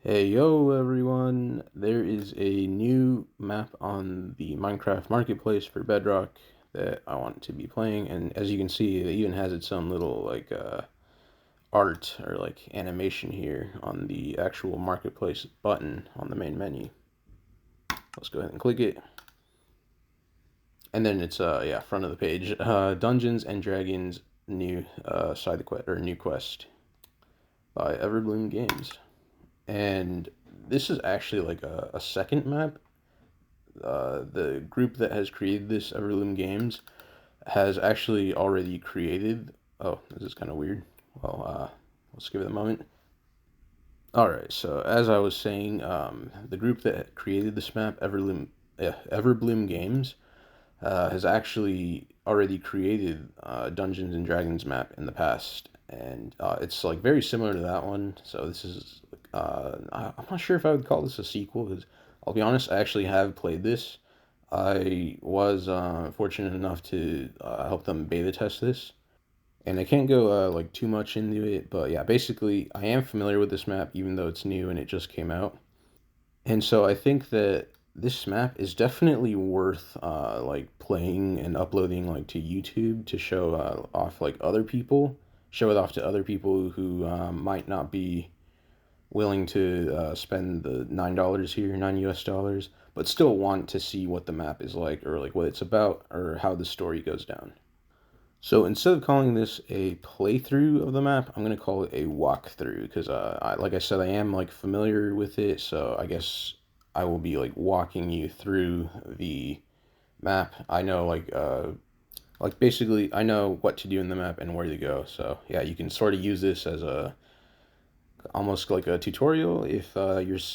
Hey yo everyone, there is a new map on the Minecraft Marketplace for Bedrock that I want to be playing, and as you can see it even has its own little art or like animation here on the actual Marketplace button on the main menu. Let's go ahead and click it. And then it's front of the page. Dungeons and Dragons new side quest or new quest by Everbloom Games. And this is actually like a second map. The group that has created this, Everloom Games, has actually already created. Oh, this is kind of weird. Well, let's give it a moment. All right. So as I was saying, the group that created this map, Everbloom Games, has actually already created Dungeons and Dragons map in the past, and it's like very similar to that one. So this is I'm not sure if I would call this a sequel because I'll be honest, I actually have played this. I was fortunate enough to help them beta test this, and I can't go like too much into it, but yeah, basically I am familiar with this map even though it's new and it just came out. And so I think that this map is definitely worth like playing and uploading like to YouTube to show off like other people, show it off to other people who might not be willing to spend the $9 here, $9 US, but still want to see what the map is like or like what it's about or how the story goes down. So instead of calling this a playthrough of the map, I'm gonna call it a walkthrough because, like I said, I am like familiar with it. So I guess I will be like walking you through the map. I know like basically I know what to do in the map and where to go. So yeah, you can sort of use this as a almost like a tutorial if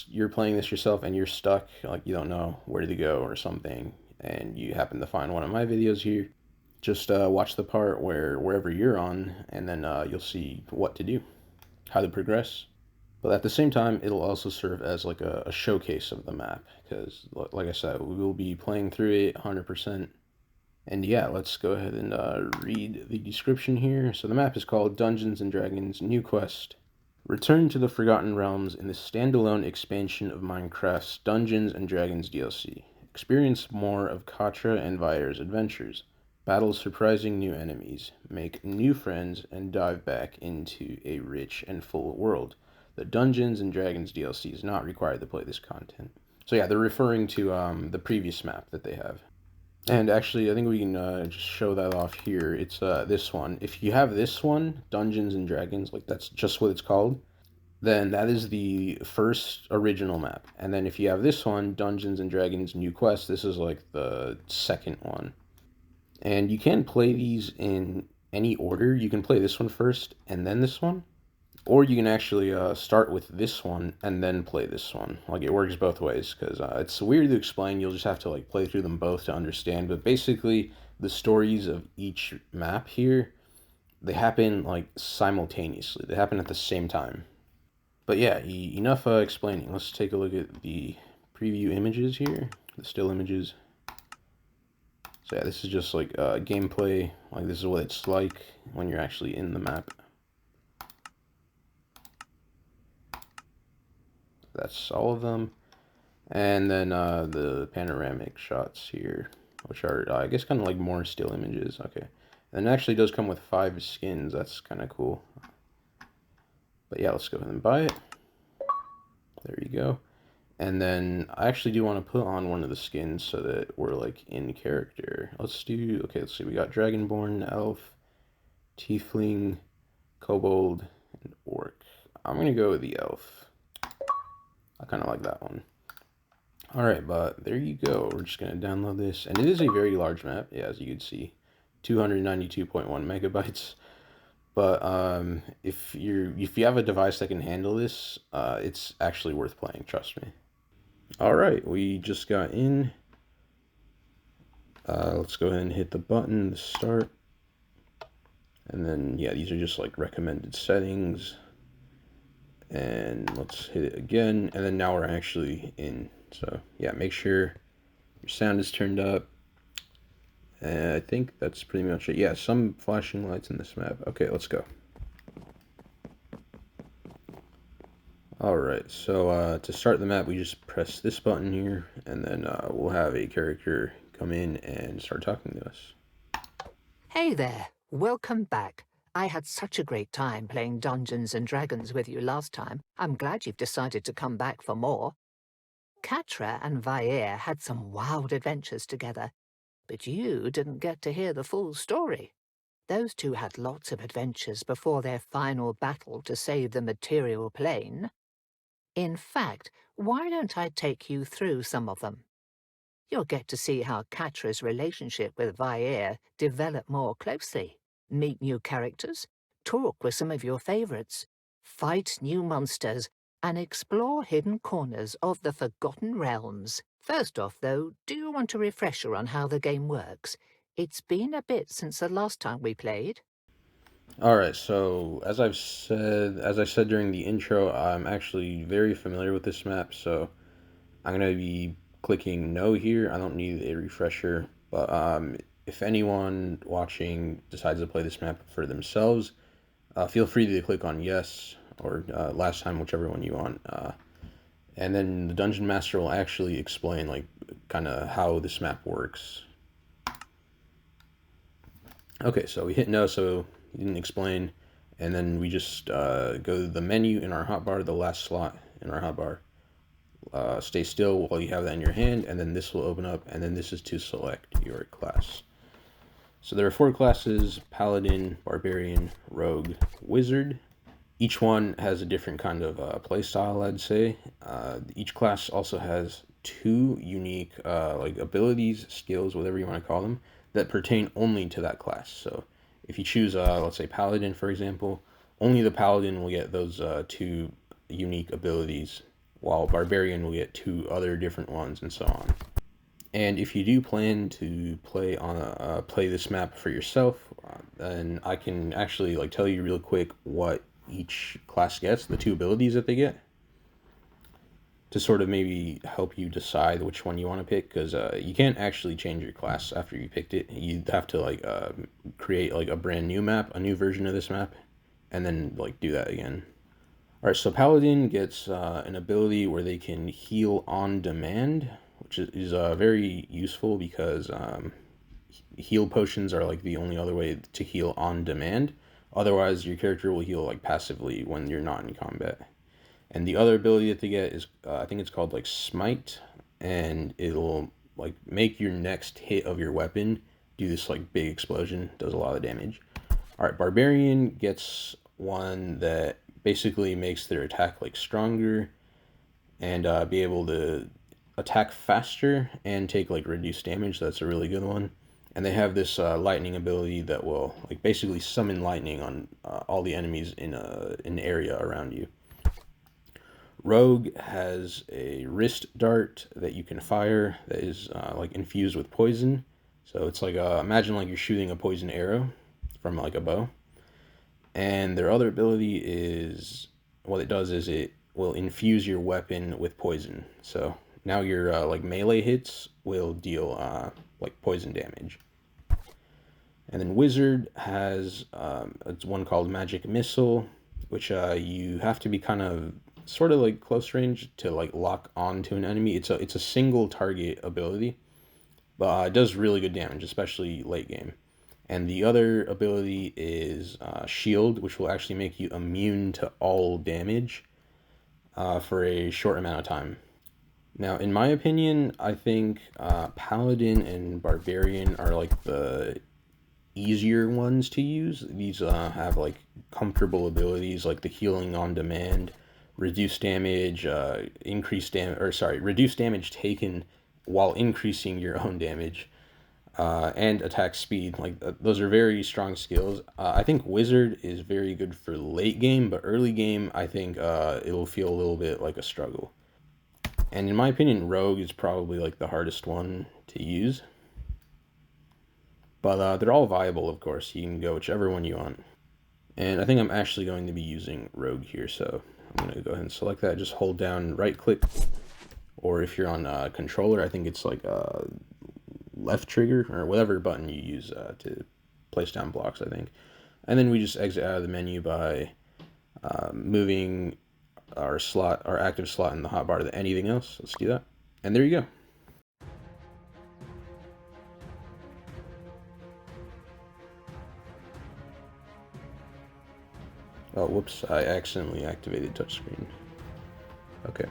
you're playing this yourself and you're stuck, like you don't know where to go or something, and you happen to find one of my videos here. Just watch the part wherever you're on, and then you'll see what to do, how to progress. But at the same time, it'll also serve as like a showcase of the map, because like I said, we will be playing through it 100%. And yeah, let's go ahead and read the description here. So the map is called Dungeons and Dragons New Quest. Return to the Forgotten Realms in the standalone expansion of Minecraft's Dungeons and Dragons DLC. Experience more of Katra and Vyre's adventures. Battle surprising new enemies, make new friends, and dive back into a rich and full world. The Dungeons and Dragons DLC is not required to play this content. So yeah, they're referring to the previous map that they have. And actually, I think we can just show that off here. It's this one. If you have this one, Dungeons and Dragons, like that's just what it's called, then that is the first original map. And then if you have this one, Dungeons and Dragons New Quest, this is like the second one. And you can play these in any order. You can play this one first and then this one. Or you can actually start with this one and then play this one. Like it works both ways because it's weird to explain. You'll just have to like play through them both to understand. But basically, the stories of each map here, they happen like simultaneously. They happen at the same time. But yeah, enough explaining. Let's take a look at the preview images here, the still images. So yeah, this is just like gameplay. Like this is what it's like when you're actually in the map. That's all of them. And then the panoramic shots here, which are, I guess, kind of like more still images. Okay. And it actually does come with 5 skins. That's kind of cool. But yeah, let's go ahead and buy it. There you go. And then I actually do want to put on one of the skins so that we're like in character. Let's do, okay, let's see. We got Dragonborn, Elf, Tiefling, Kobold, and Orc. I'm going to go with the Elf. I kind of like that one. Alright, but there you go. We're just going to download this. And it is a very large map, yeah, as you can see. 292.1 megabytes. But if you have a device that can handle this, it's actually worth playing, trust me. Alright, we just got in. Let's go ahead and hit the button to start. And then, yeah, these are just like recommended settings. And let's hit it again. And then now we're actually in. So, yeah, make sure your sound is turned up. And I think that's pretty much it. Yeah, some flashing lights in this map. Okay, let's go. Alright, so to start the map, we just press this button here, and then we'll have a character come in and start talking to us. Hey there, welcome back. I had such a great time playing Dungeons and Dragons with you last time. I'm glad you've decided to come back for more. Katra and Vair had some wild adventures together, but you didn't get to hear the full story. Those two had lots of adventures before their final battle to save the material plane. In fact, why don't I take you through some of them? You'll get to see how Katra's relationship with Vair developed more closely, meet new characters, talk with some of your favorites, fight new monsters, and explore hidden corners of the Forgotten Realms. First off, though, do you want a refresher on how the game works? It's been a bit since the last time we played. Alright, so as I said during the intro, I'm actually very familiar with this map, so I'm going to be clicking no here. I don't need a refresher, but if anyone watching decides to play this map for themselves, feel free to click on yes or last time, whichever one you want. And then the dungeon master will actually explain like kind of how this map works. Okay, so we hit no, so he didn't explain, and then we just go to the menu in our hotbar, the last slot in our hotbar. Stay still while you have that in your hand, and then this will open up, and then this is to select your class. So there are 4 classes: Paladin, Barbarian, Rogue, Wizard. Each one has a different kind of play style, I'd say. Each class also has 2 unique like abilities, skills, whatever you want to call them, that pertain only to that class. So if you choose, let's say, Paladin, for example, only the Paladin will get those 2 unique abilities, while Barbarian will get 2 other different ones, and so on. And if you do plan to play this map for yourself, then I can actually like tell you real quick what each class gets, the 2 abilities that they get, to sort of maybe help you decide which one you want to pick. Because you can't actually change your class after you picked it. You'd have to like create like a brand new map, a new version of this map, and then like do that again. All right, so Paladin gets an ability where they can heal on demand, which is very useful because heal potions are like the only other way to heal on demand. Otherwise, your character will heal like passively when you're not in combat. And the other ability that they get is I think it's called like Smite, and it'll like make your next hit of your weapon do this like big explosion, does a lot of damage. All right, Barbarian gets one that basically makes their attack like stronger and be able to attack faster and take like reduced damage. That's a really good one. And they have this lightning ability that will like basically summon lightning on all the enemies in an area around you. Rogue has a wrist dart that you can fire that is like infused with poison. So it's like imagine like you're shooting a poison arrow from like a bow. And their other ability is what it does is it will infuse your weapon with poison. So now your like melee hits will deal like poison damage. And then Wizard has it's one called Magic Missile, which you have to be kind of sort of like close range to like lock on to an enemy. It's a single target ability, but it does really good damage, especially late game. And the other ability is Shield, which will actually make you immune to all damage for a short amount of time. Now, in my opinion, I think Paladin and Barbarian are like the easier ones to use. These have like comfortable abilities like the healing on demand, reduce damage, reduce damage taken while increasing your own damage, and attack speed. Like those are very strong skills. I think Wizard is very good for late game, but early game, I think it'll feel a little bit like a struggle. And in my opinion, Rogue is probably like the hardest one to use. But they're all viable, of course. You can go whichever one you want. And I think I'm actually going to be using Rogue here, so I'm going to go ahead and select that. Just hold down right click, or if you're on controller, I think it's like left trigger, or whatever button you use to place down blocks, I think. And then we just exit out of the menu by moving our active slot in the hotbar to anything else. Let's do that. And there you go. Oh, whoops, I accidentally activated touchscreen. Okay.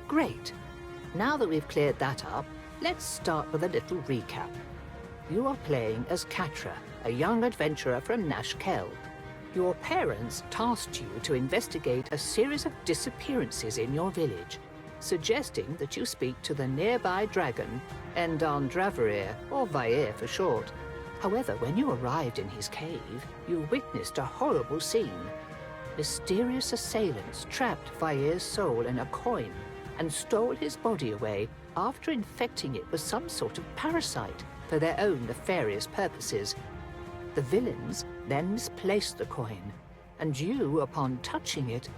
Great. Now that we've cleared that up, let's start with a little recap. You are playing as Katra, a young adventurer from Nash Kell. Your parents tasked you to investigate a series of disappearances in your village, suggesting that you speak to the nearby dragon, Konundrm, or Vair for short. However, when you arrived in his cave, you witnessed a horrible scene. Mysterious assailants trapped Vair's soul in a coin and stole his body away after infecting it with some sort of parasite for their own nefarious purposes. The villains then misplaced the coin, and you, upon touching it,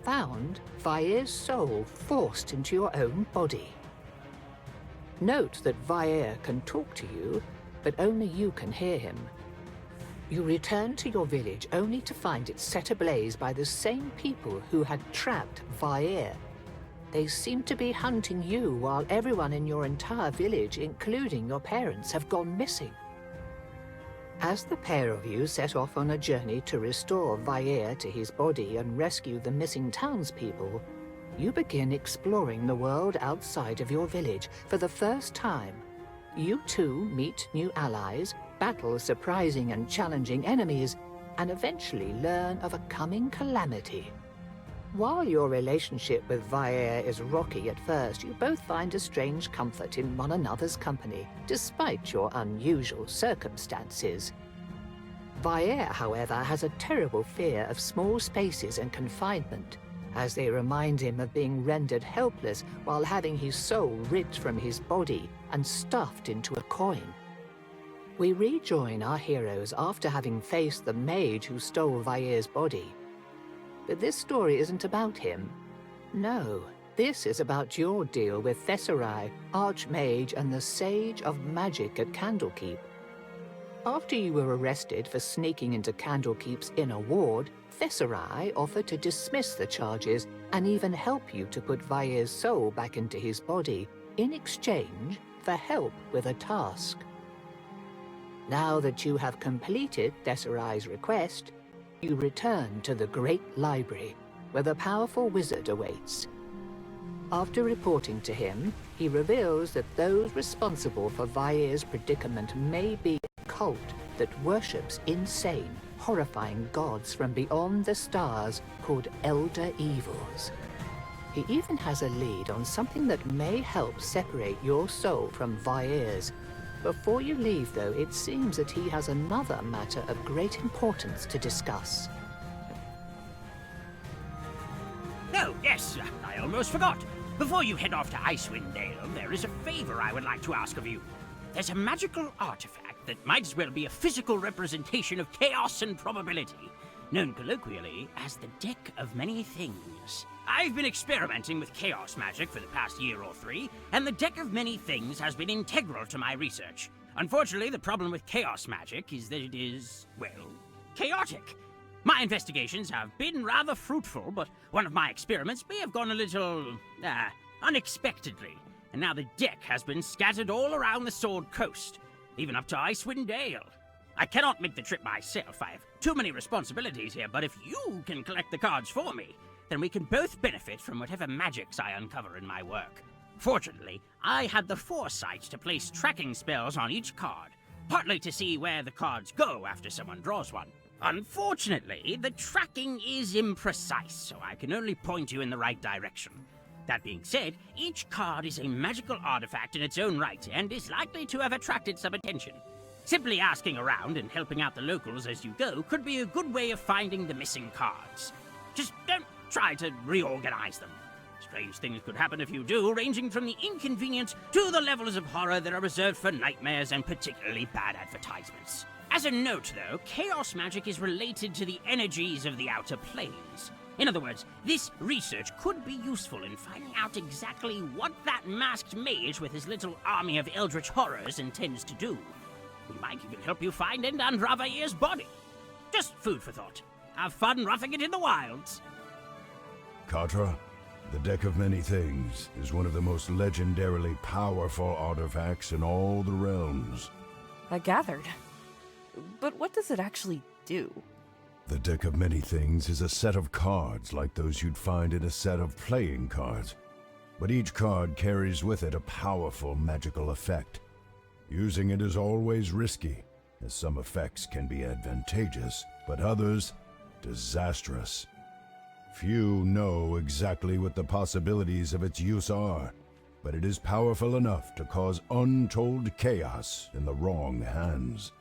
found Vair's soul forced into your own body. Note that Vair can talk to you, but only you can hear him. You return to your village only to find it set ablaze by the same people who had trapped Vair. They seem to be hunting you while everyone in your entire village, including your parents, have gone missing. As the pair of you set off on a journey to restore Vair to his body and rescue the missing townspeople, you begin exploring the world outside of your village for the first time. You too meet new allies, battle surprising and challenging enemies, and eventually learn of a coming calamity. While your relationship with Vair is rocky at first, you both find a strange comfort in one another's company, despite your unusual circumstances. Vair, however, has a terrible fear of small spaces and confinement, as they remind him of being rendered helpless while having his soul ripped from his body and stuffed into a coin. We rejoin our heroes after having faced the mage who stole Vair's body. But this story isn't about him. No, this is about your deal with Thesarai, Archmage and the Sage of Magic at Candlekeep. After you were arrested for sneaking into Candlekeep's inner ward, Thesarai offered to dismiss the charges and even help you to put Vair's soul back into his body, in exchange for help with a task. Now that you have completed Thesarai's request, you return to the Great Library, where the powerful wizard awaits. After reporting to him, he reveals that those responsible for Vair's predicament may be a cult that worships insane, horrifying gods from beyond the stars called Elder Evils. He even has a lead on something that may help separate your soul from Vair's. Before you leave, though, it seems that he has another matter of great importance to discuss. Oh, yes, I almost forgot. Before you head off to Icewind Dale, there is a favor I would like to ask of you. There's a magical artifact that might as well be a physical representation of chaos and probability, known colloquially as the Deck of Many Things. I've been experimenting with chaos magic for the past year or 3, and the Deck of Many Things has been integral to my research. Unfortunately, the problem with chaos magic is that it is, well, chaotic. My investigations have been rather fruitful, but one of my experiments may have gone a little, unexpectedly, and now the deck has been scattered all around the Sword Coast, even up to Icewind Dale. I cannot make the trip myself, I have too many responsibilities here, but if you can collect the cards for me, then we can both benefit from whatever magics I uncover in my work. Fortunately, I had the foresight to place tracking spells on each card, partly to see where the cards go after someone draws one. Unfortunately, the tracking is imprecise, so I can only point you in the right direction. That being said, each card is a magical artifact in its own right, and is likely to have attracted some attention. Simply asking around and helping out the locals as you go could be a good way of finding the missing cards. Just don't try to reorganize them. Strange things could happen if you do, ranging from the inconvenient to the levels of horror that are reserved for nightmares and particularly bad advertisements. As a note, though, chaos magic is related to the energies of the outer planes. In other words, this research could be useful in finding out exactly what that masked mage with his little army of eldritch horrors intends to do. We might even help you find Endan Ravair's body. Just food for thought. Have fun roughing it in the wilds. Katra, the Deck of Many Things is one of the most legendarily powerful artifacts in all the realms. I gathered. But what does it actually do? The Deck of Many Things is a set of cards like those you'd find in a set of playing cards. But each card carries with it a powerful magical effect. Using it is always risky, as some effects can be advantageous, but others disastrous. Few know exactly what the possibilities of its use are, but it is powerful enough to cause untold chaos in the wrong hands.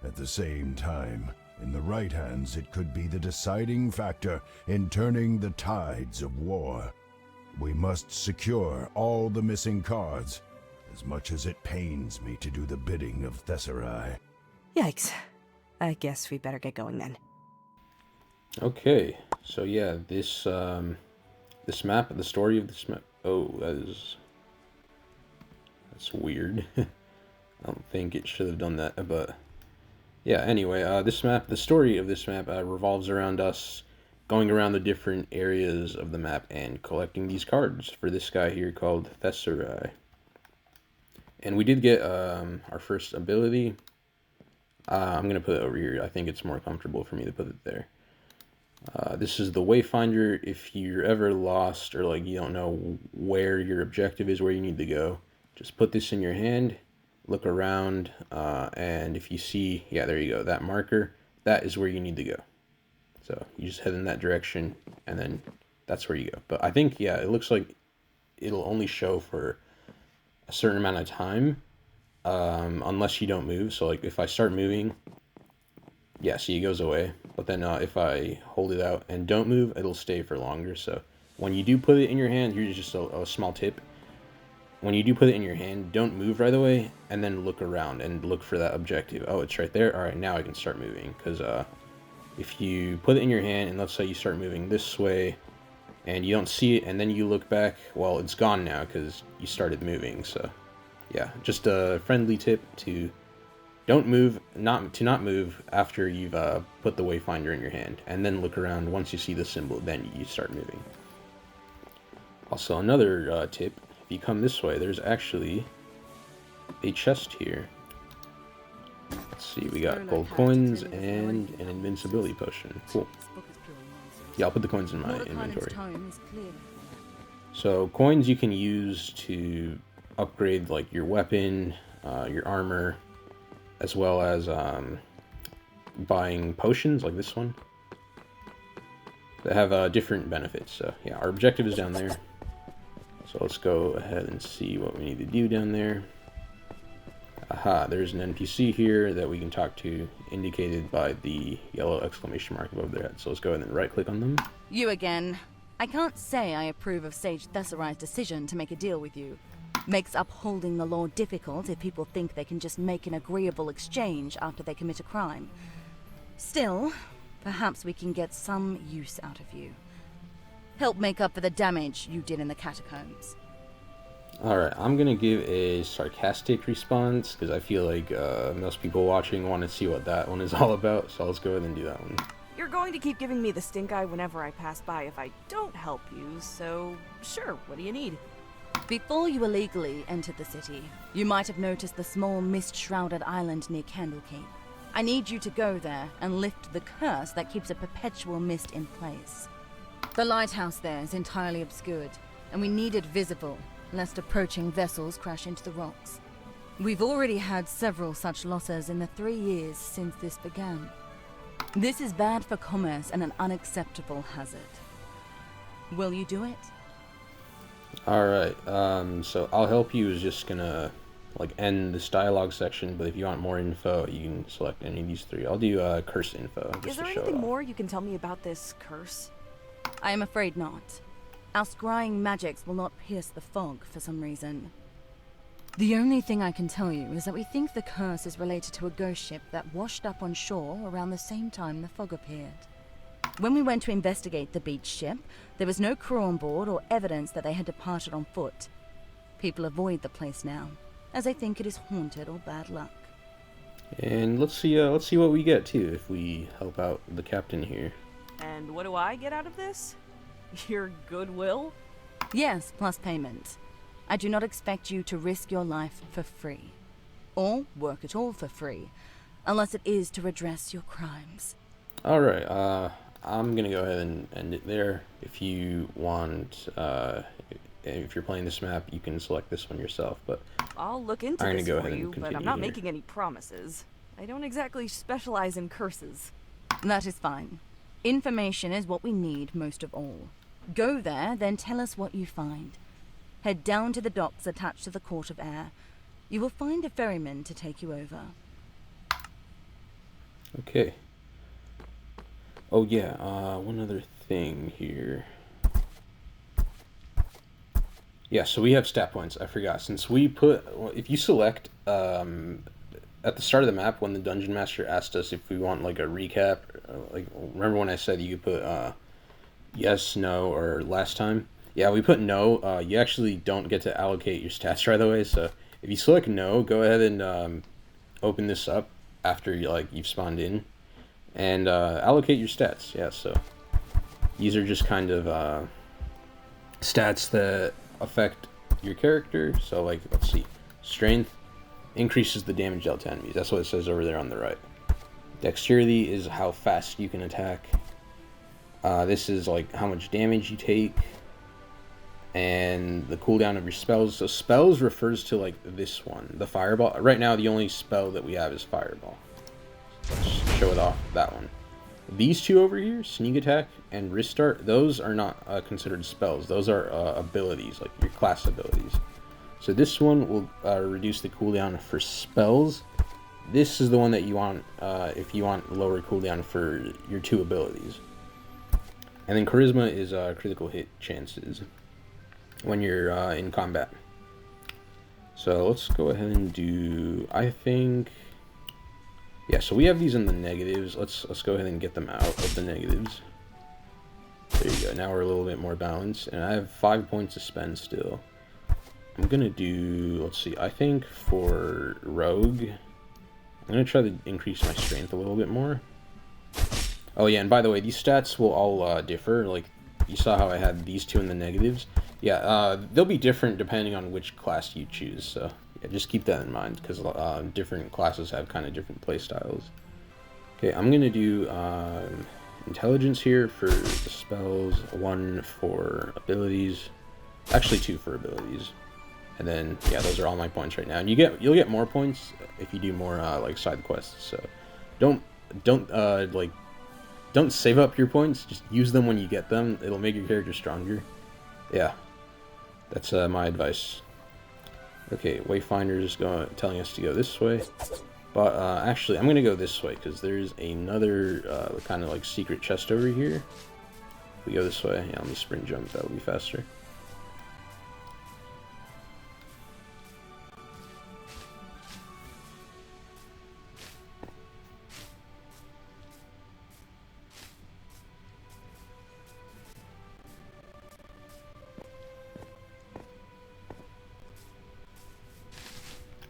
At the same time, in the right hands, it could be the deciding factor in turning the tides of war. We must secure all the missing cards, as much as it pains me to do the bidding of Thessarai. Yikes. I guess we better get going then. Okay, so yeah, this map, the story of this map. Oh, that's weird. I don't think it should have done that, but yeah. Anyway, this map, the story of this map revolves around us going around the different areas of the map and collecting these cards for this guy here called Thessarai. And we did get our first ability. I'm gonna put it over here. I think it's more comfortable for me to put it there. This is the Wayfinder. If you're ever lost or like you don't know where your objective is, where you need to go, just put this in your hand, look around, and if you see, yeah, there you go, that marker, that is where you need to go. So you just head in that direction, and then that's where you go. But I think, yeah, it looks like it'll only show for a certain amount of time, unless you don't move. So like if I start moving, yeah, see, it goes away. But then if I hold it out and don't move, it'll stay for longer. So when you do put it in your hand, here's just a small tip. When you do put it in your hand, don't move right away, and then look around and look for that objective. Oh, it's right there. All right, now I can start moving. Because if you put it in your hand, and let's say you start moving this way, and you don't see it, and then you look back, well, it's gone now because you started moving. So yeah, just a friendly tip to don't move, not move after you've put the Wayfinder in your hand, and then look around. Once you see the symbol, then you start moving. Also, another tip: if you come this way, there's actually a chest here. Let's see, we got gold coins and an invincibility potion. Cool. Yeah, I'll put the coins in my inventory. So coins you can use to upgrade like your weapon, your armor, as well as buying potions like this one that have different benefits. So yeah, our objective is down there. So let's go ahead and see what we need to do down there. Aha, there's an NPC here that we can talk to, indicated by the yellow exclamation mark above their head. So let's go ahead and right click on them. You again. I can't say I approve of Sage Thessarai's decision to make a deal with you. Makes upholding the law difficult if people think they can just make an agreeable exchange after they commit a crime. Still, perhaps we can get some use out of you. Help make up for the damage you did in the catacombs. Alright, I'm gonna give a sarcastic response, because I feel like most people watching want to see what that one is all about, so let's go ahead and do that one. You're going to keep giving me the stink eye whenever I pass by if I don't help you, so sure, what do you need? Before you illegally entered the city, you might have noticed the small mist-shrouded island near Candlekeep. I need you to go there and lift the curse that keeps a perpetual mist in place. The lighthouse there is entirely obscured, and we need it visible, lest approaching vessels crash into the rocks. We've already had several such losses in the 3 years since this began. This is bad for commerce and an unacceptable hazard. Will you do it? Alright, so I'll help you is just gonna like end this dialogue section, but if you want more info, you can select any of these three. I'll do curse info just Is there to show anything off. more you can tell me about this curse? I am afraid not. Our scrying magics will not pierce the fog for some reason. The only thing I can tell you is that we think the curse is related to a ghost ship that washed up on shore around the same time the fog appeared. When we went to investigate the beach ship, there was no crew on board or evidence that they had departed on foot. People avoid the place now, as they think it is haunted or bad luck. And let's see what we get too if we help out the captain here. And what do I get out of this? Your goodwill? Yes, plus payment. I do not expect you to risk your life for free, or work at all for free, unless it is to redress your crimes. Alright, I'm gonna go ahead and end it there. If you want, if you're playing this map, you can select this one yourself, but I'll look into I'm gonna this go for ahead and you, but I'm continue not here. making any promises. I don't exactly specialize in curses. That is fine. Information is what we need most of all. Go there, then tell us what you find. Head down to the docks attached to the Court of Air. You will find a ferryman to take you over. Okay. Oh yeah, one other thing here. Yeah, so we have stat points. I forgot. Since we put, well, if you select at the start of the map when the dungeon master asked us if we want like a recap, like remember when I said you could put yes, no, or last time? Yeah, we put no. You actually don't get to allocate your stats right away. So if you select no, go ahead and open this up after you've spawned in, and allocate your stats. Yeah, so these are just kind of stats that affect your character. So like, let's see, strength increases the damage dealt to enemies. That's what it says over there on the right. Dexterity is how fast you can attack. This is like how much damage you take, and the cooldown of your spells. So spells refers to like this one, the fireball. Right now the only spell that we have is fireball. Let's show it off, that one. These two over here, sneak attack and wrist start, those are not considered spells. Those are abilities, like your class abilities. So this one will reduce the cooldown for spells. This is the one that you want if you want lower cooldown for your two abilities. And then charisma is critical hit chances when you're in combat. So let's go ahead and do, I think, yeah, so we have these in the negatives. Let's go ahead and get them out of the negatives. There you go. Now we're a little bit more balanced, and I have 5 points to spend still. I'm gonna do, let's see, I think for rogue, I'm gonna try to increase my strength a little bit more. Oh yeah, and by the way, these stats will all differ. Like, you saw how I had these two in the negatives. Yeah, they'll be different depending on which class you choose, so yeah, just keep that in mind, because different classes have kind of different play styles. Okay, I'm gonna do intelligence here for the spells, 1 for abilities, actually 2 for abilities, and then yeah, those are all my points right now. And you'll get more points if you do more like side quests. So don't save up your points. Just use them when you get them. It'll make your character stronger. Yeah, that's my advice. Okay, Wayfinder is telling us to go this way. But actually, I'm going to go this way because there's another kind of like secret chest over here. If we go this way, yeah, let me sprint jump, that'll be faster.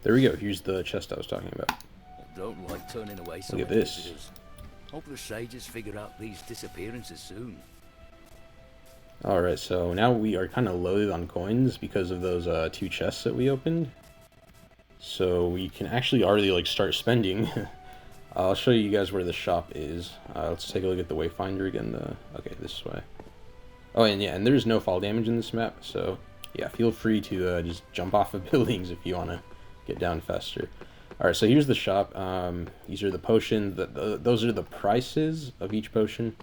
There we go, here's the chest I was talking about. Don't like turning away some Look at this. visitors. Hope the sages figure out these disappearances soon. Alright, so now we are kind of loaded on coins because of those 2 chests that we opened. So we can actually already like start spending. I'll show you guys where the shop is. Let's take a look at the Wayfinder again. Okay, this way. Oh, and yeah, and there's no fall damage in this map, so yeah, feel free to just jump off of buildings if you want to get down faster. Alright, so here's the shop. These are the potions. Those are the prices of each potion.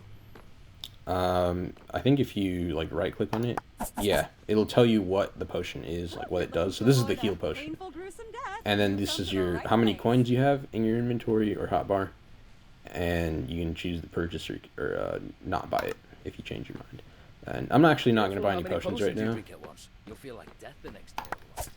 I think if you like right click on it, yeah, it'll tell you what the potion is, like what it does. So this is the heal potion. And then this is your how many coins you have in your inventory or hotbar. And you can choose to purchase or not buy it if you change your mind. And I'm actually not going to buy any potions right now. You'll feel like death the next day.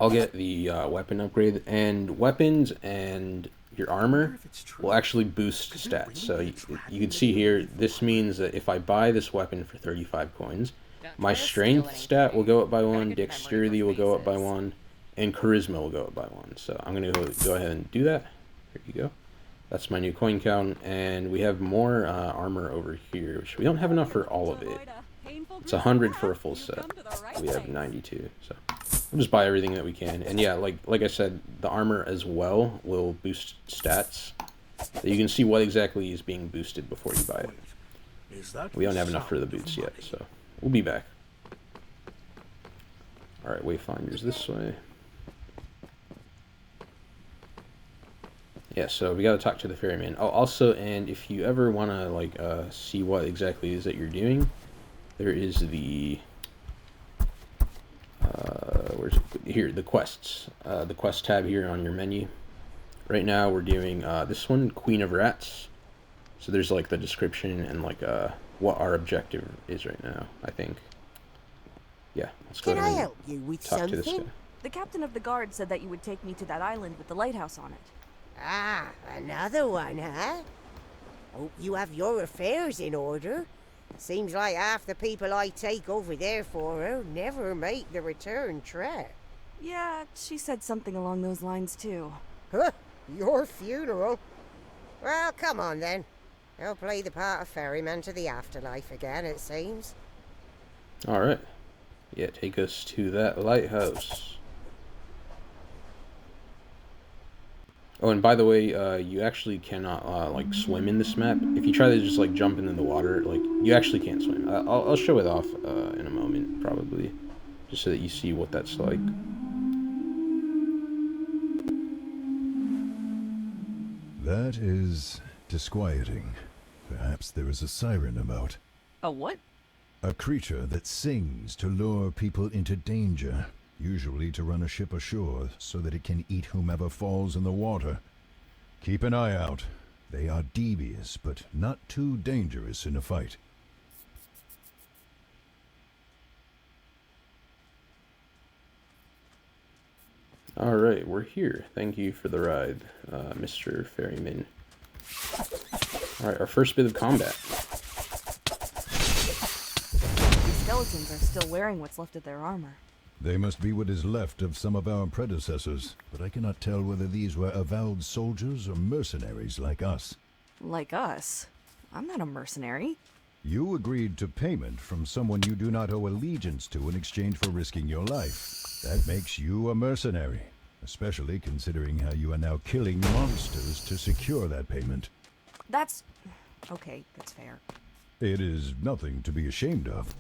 I'll get the weapon upgrade, and weapons and your armor will actually boost stats. So you can see here, this means that if I buy this weapon for 35 coins, my strength stat will go up by 1, dexterity will go up by 1, and charisma will go up by 1. So I'm going to go ahead and do that. Here you go. That's my new coin count, and we have more armor over here, which we don't have enough for all of it. It's 100 for a full set. We have 92, so we'll just buy everything that we can. And yeah, like I said, the armor as well will boost stats. So you can see what exactly is being boosted before you buy it. We don't have enough for the boots yet, so we'll be back. Alright, wayfinders this way. Yeah, so we gotta talk to the ferryman. Oh, also, and if you ever wanna, like, see what exactly it is that you're doing, there is the, where's it? Here, the quests. The quest tab here on your menu. Right now, we're doing, this one, Queen of Rats. So there's, like, the description and, like, what our objective is right now, I think. Yeah, let's go ahead and help you with talk to this guy. The captain of the guard said that you would take me to that island with the lighthouse on it. Ah, another one, huh? Hope you have your affairs in order. Seems like half the people I take over there for her never make the return trip. Yeah, she said something along those lines too. Huh? Your funeral? Well, come on then. I'll play the part of ferryman to the afterlife again, it seems. Alright. Yeah, take us to that lighthouse. Oh, and by the way, you actually cannot, like, swim in this map. If you try to just, like, jump into the water, like, you actually can't swim. I'll show it off in a moment, probably, just so that you see what that's like. That is disquieting. Perhaps there is a siren about. A what? A creature that sings to lure people into danger. Usually to run a ship ashore so that it can eat whomever falls in the water. Keep an eye out. They are devious, but not too dangerous in a fight. Alright, we're here. Thank you for the ride, Mr. Ferryman. Alright, our first bit of combat. These skeletons are still wearing what's left of their armor. They must be what is left of some of our predecessors, but I cannot tell whether these were avowed soldiers or mercenaries like us. Like us? I'm not a mercenary. You agreed to payment from someone you do not owe allegiance to in exchange for risking your life. That makes you a mercenary, especially considering how you are now killing monsters to secure that payment. That's... okay, that's fair. It is nothing to be ashamed of.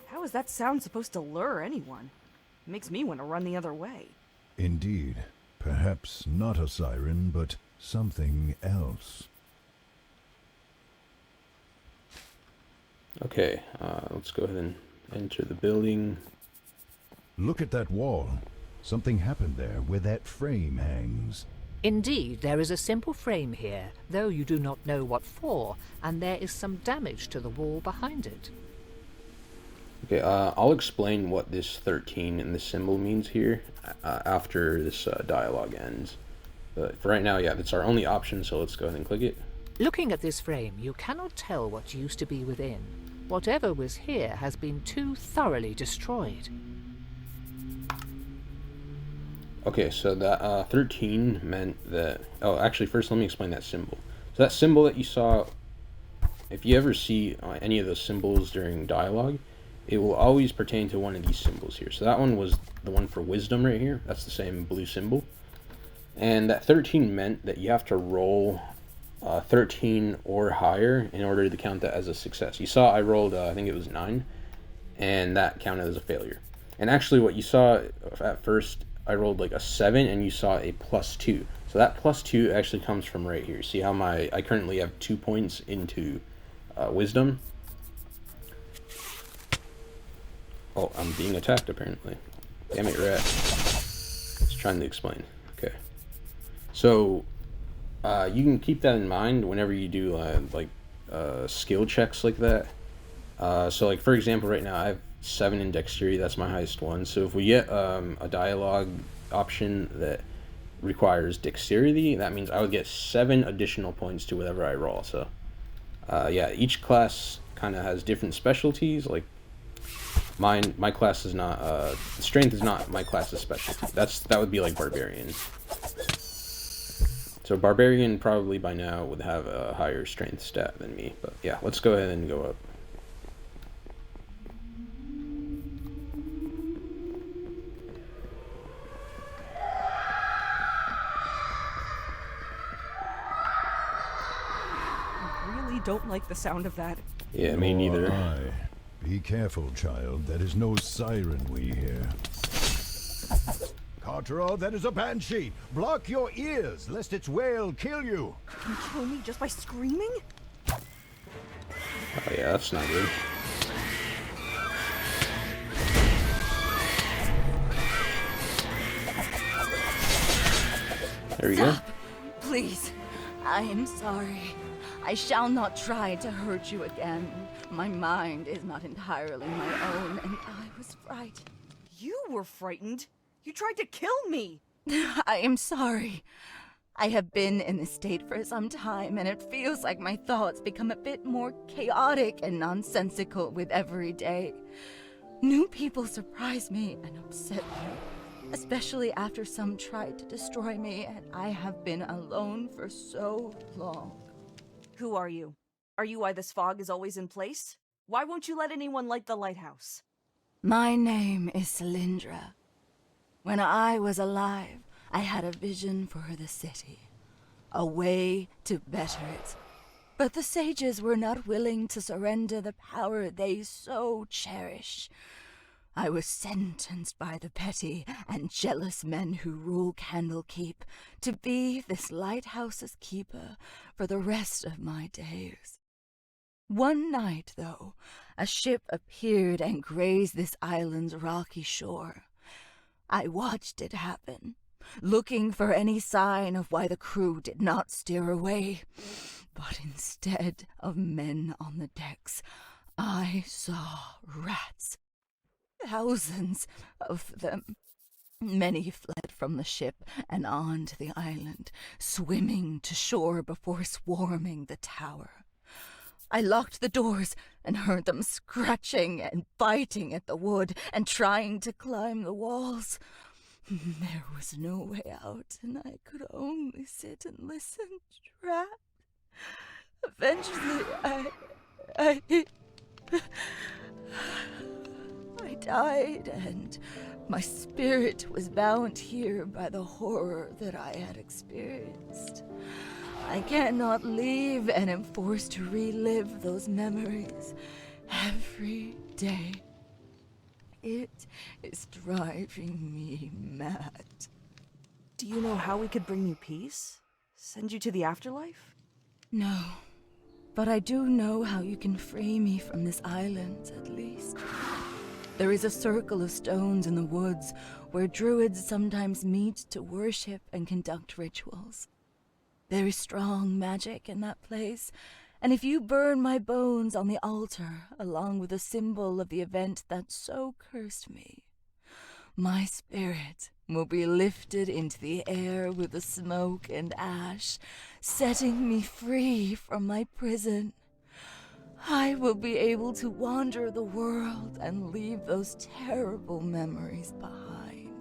How is that sound supposed to lure anyone? It makes me want to run the other way. Indeed. Perhaps not a siren, but something else. Okay, let's go ahead and enter the building. Look at that wall. Something happened there where that frame hangs. Indeed, there is a simple frame here, though you do not know what for, and there is some damage to the wall behind it. Okay, I'll explain what this 13 and this symbol means here after this dialogue ends. But for right now, yeah, that's our only option, so let's go ahead and click it. Looking at this frame, you cannot tell what used to be within. Whatever was here has been too thoroughly destroyed. Okay, so that 13 meant that... Oh, actually, first let me explain that symbol. So that symbol that you saw, if you ever see any of those symbols during dialogue, it will always pertain to one of these symbols here. So that one was the one for wisdom right here. That's the same blue symbol. And that 13 meant that you have to roll 13 or higher in order to count that as a success. You saw I rolled, I think it was 9, and that counted as a failure. And actually what you saw at first, I rolled like a 7, and you saw a +2. So that +2 actually comes from right here. See how I currently have 2 points into wisdom. Oh, I'm being attacked apparently. Damn it, rat. trying to explain. Okay. So, you can keep that in mind whenever you do skill checks like that. So, like for example, right now I have 7 in dexterity. That's my highest one. So if we get a dialogue option that requires dexterity, that means I would get 7 additional points to whatever I roll. So, yeah, each class kind of has different specialties. Like my class is not strength is not my class's specialty. That would be like barbarian. So barbarian probably by now would have a higher strength stat than me. But yeah, let's go ahead and go up. I really don't like the sound of that. Yeah, me neither. Be careful, child. That is no siren we hear. Cartero, that is a banshee. Block your ears, lest its wail kill you. You can kill me just by screaming? Oh yeah, that's not good. There we go. Please. I am sorry. I shall not try to hurt you again. My mind is not entirely my own, and I was right. You were frightened. You tried to kill me. I am sorry. I have been in this state for some time, and it feels like my thoughts become a bit more chaotic and nonsensical with every day. New people surprise me and upset me, especially after some tried to destroy me, and I have been alone for so long. Who are you? Are you why this fog is always in place? Why won't you let anyone light the lighthouse? My name is Cylindra. When I was alive, I had a vision for the city, a way to better it. But the sages were not willing to surrender the power they so cherish. I was sentenced by the petty and jealous men who rule Candlekeep to be this lighthouse's keeper for the rest of my days. One night, though, a ship appeared and grazed this island's rocky shore. I watched it happen, looking for any sign of why the crew did not steer away. But instead of men on the decks, I saw rats. Thousands of them. Many fled from the ship and onto the island, swimming to shore before swarming the tower. I locked the doors and heard them scratching and biting at the wood and trying to climb the walls. There was no way out, and I could only sit and listen, trapped. Eventually, I died, and my spirit was bound here by the horror that I had experienced. I cannot leave and am forced to relive those memories every day. It is driving me mad. Do you know how we could bring you peace? Send you to the afterlife? No, but I do know how you can free me from this island, at least. There is a circle of stones in the woods where druids sometimes meet to worship and conduct rituals. There is strong magic in that place, and if you burn my bones on the altar, along with a symbol of the event that so cursed me, my spirit will be lifted into the air with the smoke and ash, setting me free from my prison. I will be able to wander the world and leave those terrible memories behind.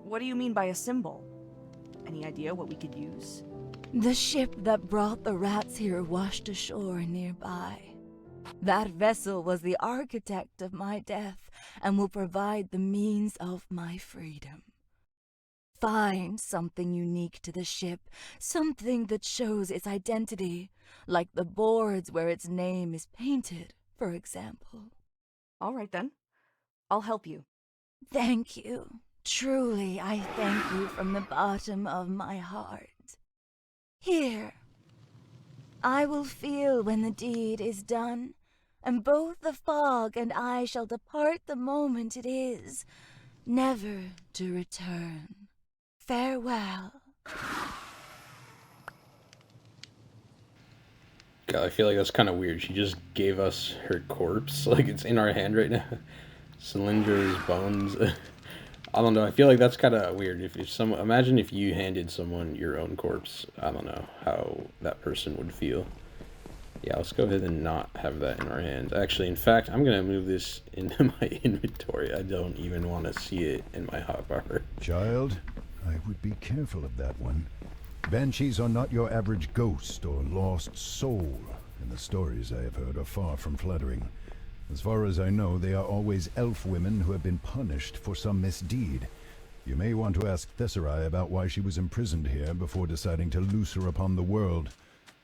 What do you mean by a symbol? Any idea what we could use? The ship that brought the rats here washed ashore nearby. That vessel was the architect of my death and will provide the means of my freedom. Find something unique to the ship, something that shows its identity, like the boards where its name is painted, for example. All right, then. I'll help you. Thank you. Truly, I thank you from the bottom of my heart. Here. I will feel when the deed is done, and both the fog and I shall depart the moment it is, never to return. Farewell. God, I feel like that's kind of weird. She just gave us her corpse. Like, it's in our hand right now. Cylinder's bones. I don't know. I feel like that's kind of weird. If someone, imagine if you handed someone your own corpse. I don't know how that person would feel. Yeah, let's go ahead and not have that in our hands. Actually, in fact, I'm going to move this into my inventory. I don't even want to see it in my hotbar. Child, I would be careful of that one. Banshees are not your average ghost or lost soul, and the stories I have heard are far from flattering. As far as I know, they are always elf women who have been punished for some misdeed. You may want to ask Tesserae about why she was imprisoned here before deciding to loose her upon the world.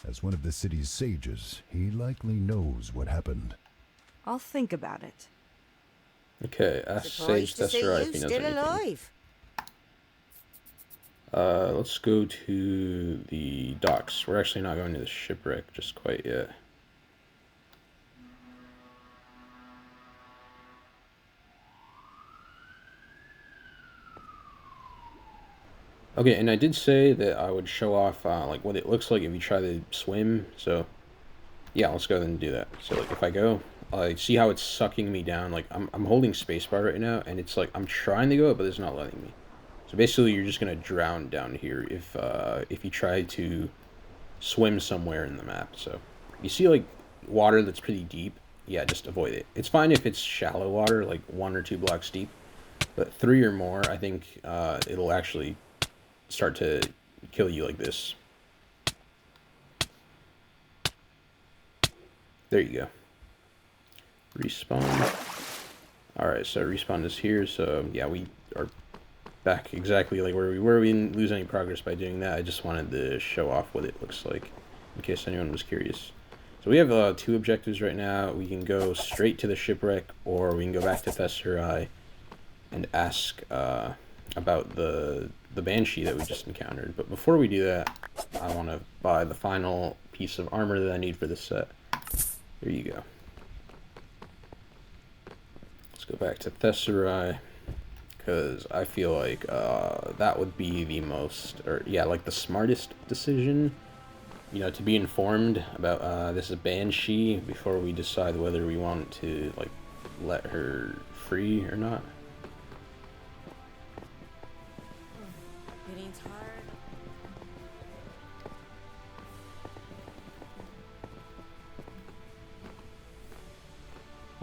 As one of the city's sages, he likely knows what happened. I'll think about it. Okay, ask Sage Surprised to see Tesserae if you he knows still anything. alive. Let's go to the docks. We're actually not going to the shipwreck just quite yet. Okay, and I did say that I would show off like what it looks like if you try to swim. So yeah, let's go ahead and do that. So like if I go, see how it's sucking me down. Like I'm holding spacebar right now, and it's like I'm trying to go, but it's not letting me. So basically, you're just gonna drown down here if you try to swim somewhere in the map. So you see like water that's pretty deep, yeah, just avoid it. It's fine if it's shallow water, like 1 or 2 blocks deep, but 3 or more, I think it'll actually start to kill you like this. There you go. Respawn. Alright, so respawn is here, so yeah, we are back exactly like where we were. We didn't lose any progress by doing that. I just wanted to show off what it looks like, in case anyone was curious. So we have 2 objectives right now. We can go straight to the shipwreck, or we can go back to Tesserae and ask about the Banshee that we just encountered. But before we do that, I want to buy the final piece of armor that I need for this set. There you go. Let's go back to Tesserae, because I feel like that would be the most, or yeah, like the smartest decision, you know, to be informed about this Banshee before we decide whether we want to like let her free or not. Getting tired.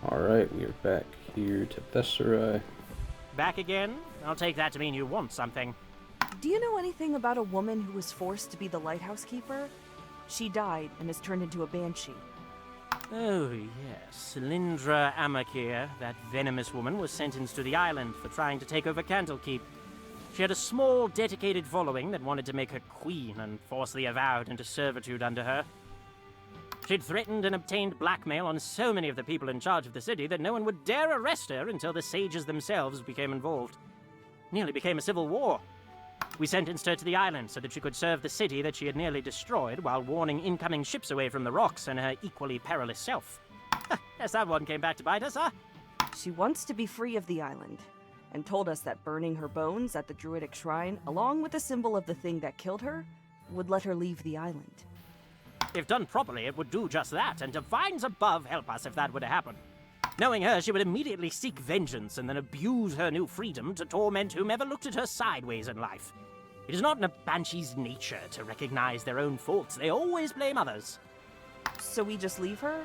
Alright, we are back here to Tesserae. Back again? I'll take that to mean you want something. Do you know anything about a woman who was forced to be the lighthouse keeper? She died and is turned into a banshee. Oh, yes. Lindra Amakir, that venomous woman, was sentenced to the island for trying to take over Candlekeep. She had a small, dedicated following that wanted to make her queen and force the avowed into servitude under her. She'd threatened and obtained blackmail on so many of the people in charge of the city that no one would dare arrest her until the sages themselves became involved. Nearly became a civil war. We sentenced her to the island so that she could serve the city that she had nearly destroyed while warning incoming ships away from the rocks and her equally perilous self. Guess that one came back to bite us, huh? She wants to be free of the island, and told us that burning her bones at the druidic shrine, along with the symbol of the thing that killed her, would let her leave the island. If done properly, it would do just that, and divines above help us if that were to happen. Knowing her, she would immediately seek vengeance and then abuse her new freedom to torment whomever looked at her sideways in life. It is not in a banshee's nature to recognize their own faults. They always blame others. So we just leave her?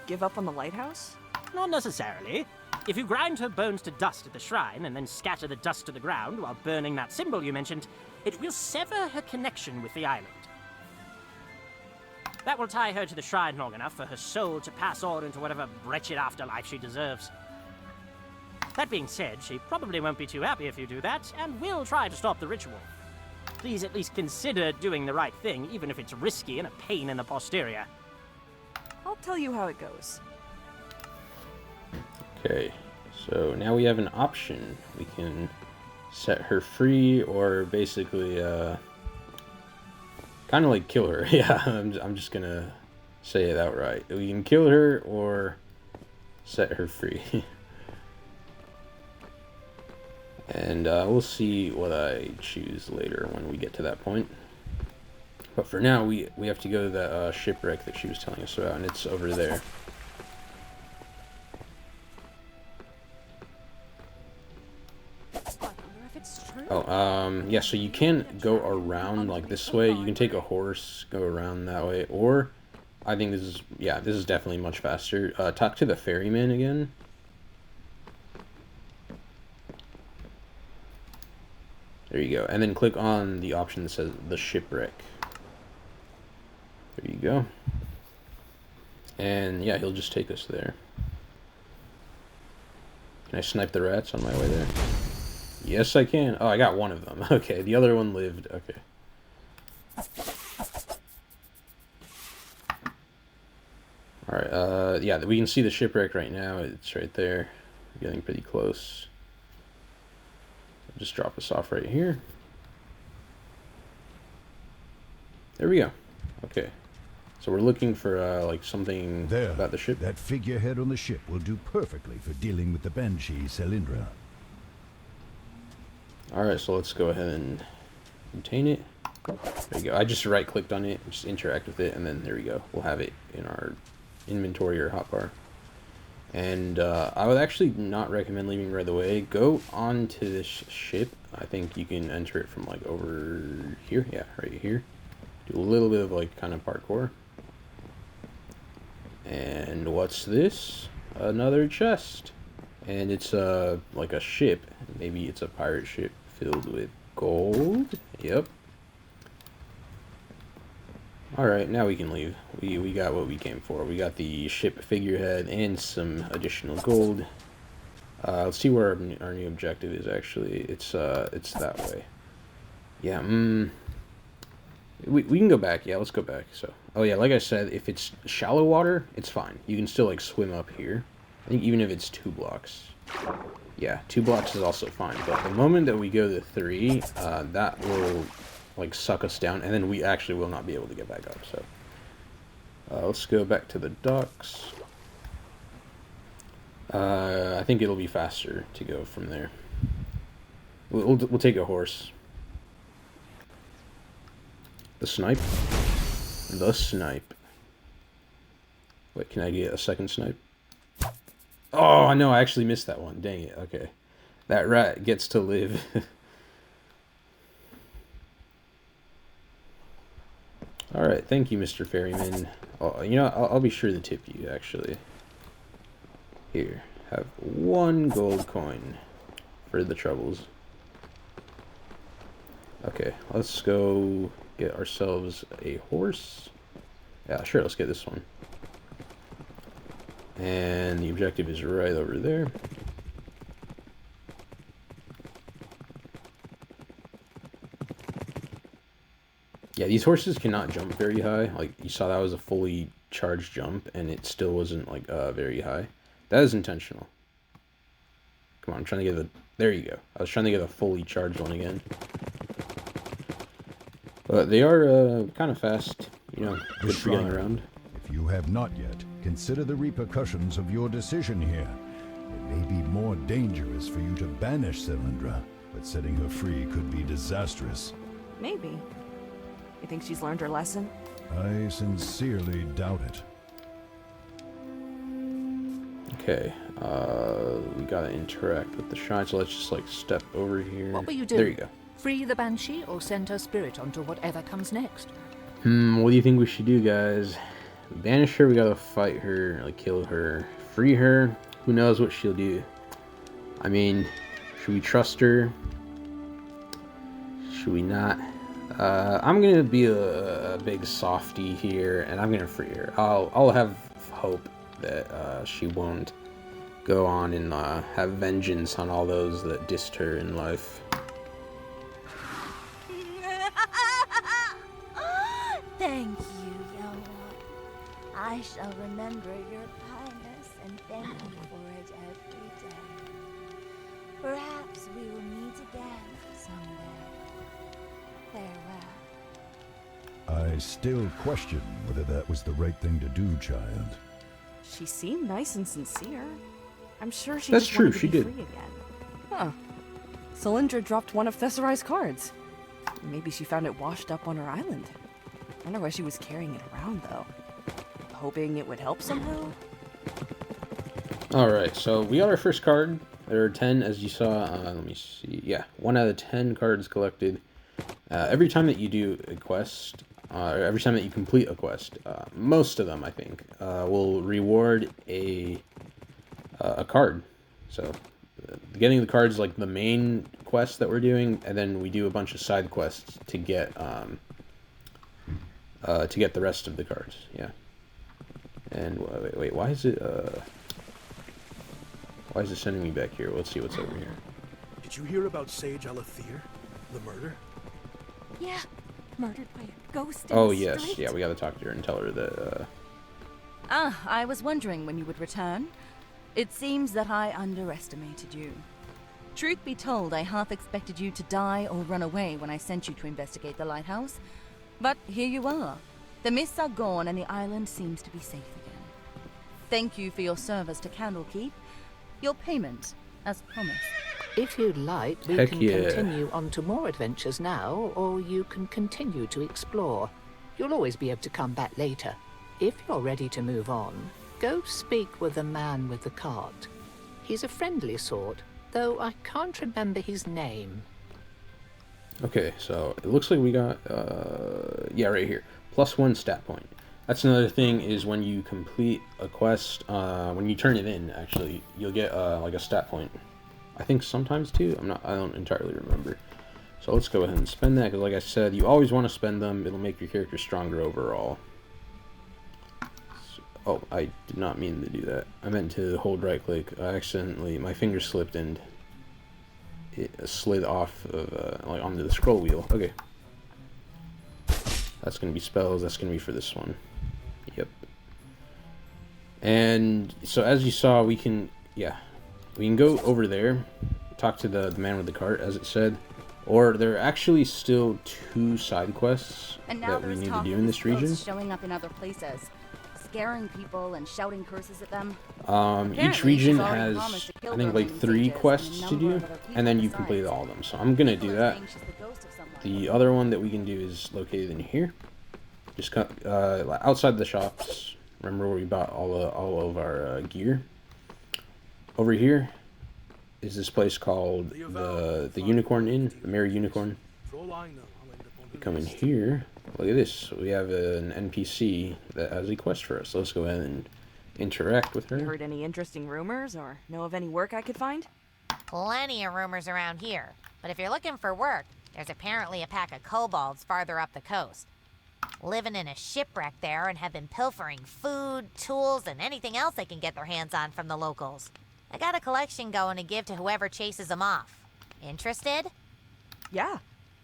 Give up on the lighthouse? Not necessarily. If you grind her bones to dust at the shrine and then scatter the dust to the ground while burning that symbol you mentioned, it will sever her connection with the island. That will tie her to the shrine long enough for her soul to pass on into whatever wretched afterlife she deserves. That being said, she probably won't be too happy if you do that, and will try to stop the ritual. Please at least consider doing the right thing, even if it's risky and a pain in the posterior. I'll tell you how it goes. Okay, so now we have an option. We can set her free, or basically, kind of like kill her. Yeah, I'm just gonna say it outright. We can kill her or set her free. And we'll see what I choose later when we get to that point. But for now, we have to go to that shipwreck that she was telling us about, and it's over there. Oh, yeah, so you can go around, like, this way. You can take a horse, go around that way, or I think this is, yeah, this is definitely much faster. Talk to the ferryman again. There you go, and then click on the option that says the shipwreck. There you go. And yeah, he'll just take us there. Can I snipe the rats on my way there? Yes, I can. Oh, I got one of them. Okay, the other one lived. Okay. Alright, yeah, we can see the shipwreck right now. It's right there. We're getting pretty close. Just drop us off right here. There we go. Okay. So we're looking for, like, something There, about the ship. that figurehead on the ship will do perfectly for dealing with the Banshee Cylindra. Alright, so let's go ahead and obtain it. There you go. I just right-clicked on it, just interact with it, and then there we go. We'll have it in our inventory or hotbar. And I would actually not recommend leaving right away. Go onto this ship. I think you can enter it from, like, over here. Yeah, right here. Do a little bit of, like, kind of parkour. And what's this? Another chest. And it's like a ship. Maybe it's a pirate ship filled with gold. Yep. Alright, now we can leave. We got what we came for. We got the ship figurehead and some additional gold. Let's see where our new objective is, actually. It's that way. Yeah, we can go back. Yeah, let's go back. So, oh yeah, like I said, if it's shallow water, it's fine. You can still, like, swim up here. I think even if it's 2 blocks. Yeah, 2 blocks is also fine. But the moment that we go to 3, that will, like, suck us down, and then we actually will not be able to get back up. So let's go back to the docks. I think it'll be faster to go from there. We'll take a horse. The snipe. The snipe. Wait, can I get a second snipe? Oh no, I actually missed that one. Dang it. Okay, that rat gets to live. Alright, thank you, Mr. Ferryman. Oh, you know, I'll be sure to tip you, actually. Here, have 1 gold coin for the troubles. Okay, let's go get ourselves a horse. Yeah, sure, let's get this one. And the objective is right over there. Yeah, these horses cannot jump very high. Like, you saw that was a fully charged jump, and it still wasn't, like, very high. That is intentional. Come on, I'm trying to get the... There you go. I was trying to get a fully charged one again. But they are, kind of fast. You know, good for getting around. If you have not yet, consider the repercussions of your decision here. It may be more dangerous for you to banish Cylindra, but setting her free could be disastrous. Maybe. You think she's learned her lesson? I sincerely doubt it. Okay, we gotta interact with the shrine, so let's just, like, step over here. What will you do? There you go. Free the Banshee or send her spirit onto whatever comes next? What do you think we should do, guys? We banish her, we gotta fight her, like, kill her. Free her, who knows what she'll do. I mean, should we trust her? Should we not? I'm gonna be a big softy here, and I'm gonna free her. I'll have hope that she won't go on and have vengeance on all those that dissed her in life. Thank you, young one. I shall remember your kindness and thank you for it every day. Perhaps we will meet again someday. Farewell. I still question whether that was the right thing to do, child. She seemed nice and sincere. I'm sure she That's just true, wanted to she be did. free again. Huh. Cylindra dropped one of Thesserai's cards. Maybe she found it washed up on her island. I wonder why she was carrying it around, though. Hoping it would help somehow? Alright, so we got our first card. There are 10, as you saw. Let me see. Yeah, 1 out of 10 cards collected. Every time that you do a quest, or every time that you complete a quest, most of them, I think, will reward a card. So, getting the cards like the main quest that we're doing, and then we do a bunch of side quests to get the rest of the cards. Yeah. And wait, why is it sending me back here? Let's see what's over here. Did you hear about Sage Alathir? The murder? Yeah, murdered by a ghost. Oh yes, yeah, we gotta talk to her and tell her that. I was wondering when you would return. It seems that I underestimated you. Truth be told, I half expected you to die or run away when I sent you to investigate the lighthouse. But here you are. The mists are gone and the island seems to be safe again. Thank you for your service to Candlekeep. Your payment, as promised. If you'd like, we Heck can yeah. continue on to more adventures now, or you can continue to explore. You'll always be able to come back later. If you're ready to move on, go speak with the man with the cart. He's a friendly sort, though I can't remember his name. Okay, so it looks like we got yeah, right here, +1 stat point. That's another thing, is when you complete a quest, when you turn it in, actually, you'll get like a stat point. I think sometimes 2. I don't entirely remember. So let's go ahead and spend that, because like I said, you always want to spend them. It'll make your character stronger overall. So, oh, I did not mean to do that. I meant to hold right click. I accidentally, my finger slipped and it slid off of like onto the scroll wheel. Okay. That's gonna be spells. That's gonna be for this one. Yep. And so as you saw, we can go over there, talk to the man with the cart, as it said, or there are actually still 2 side quests that we need to do in this region. Showing up in other places, scaring people and shouting curses at them. Each region has, I think, like 3 quests to do, and then you complete all of them. So I'm gonna do that. The other one that we can do is located in here. Just outside the shops. Remember where we bought all of our gear. Over here is this place called the Unicorn Inn, the Merry Unicorn. We come in here. Look at this. We have an NPC that has a quest for us. Let's go ahead and interact with her. You heard any interesting rumors or know of any work I could find? Plenty of rumors around here. But if you're looking for work, there's apparently a pack of kobolds farther up the coast. Living in a shipwreck there and have been pilfering food, tools, and anything else they can get their hands on from the locals. I got a collection going to give to whoever chases them off. Interested? Yeah.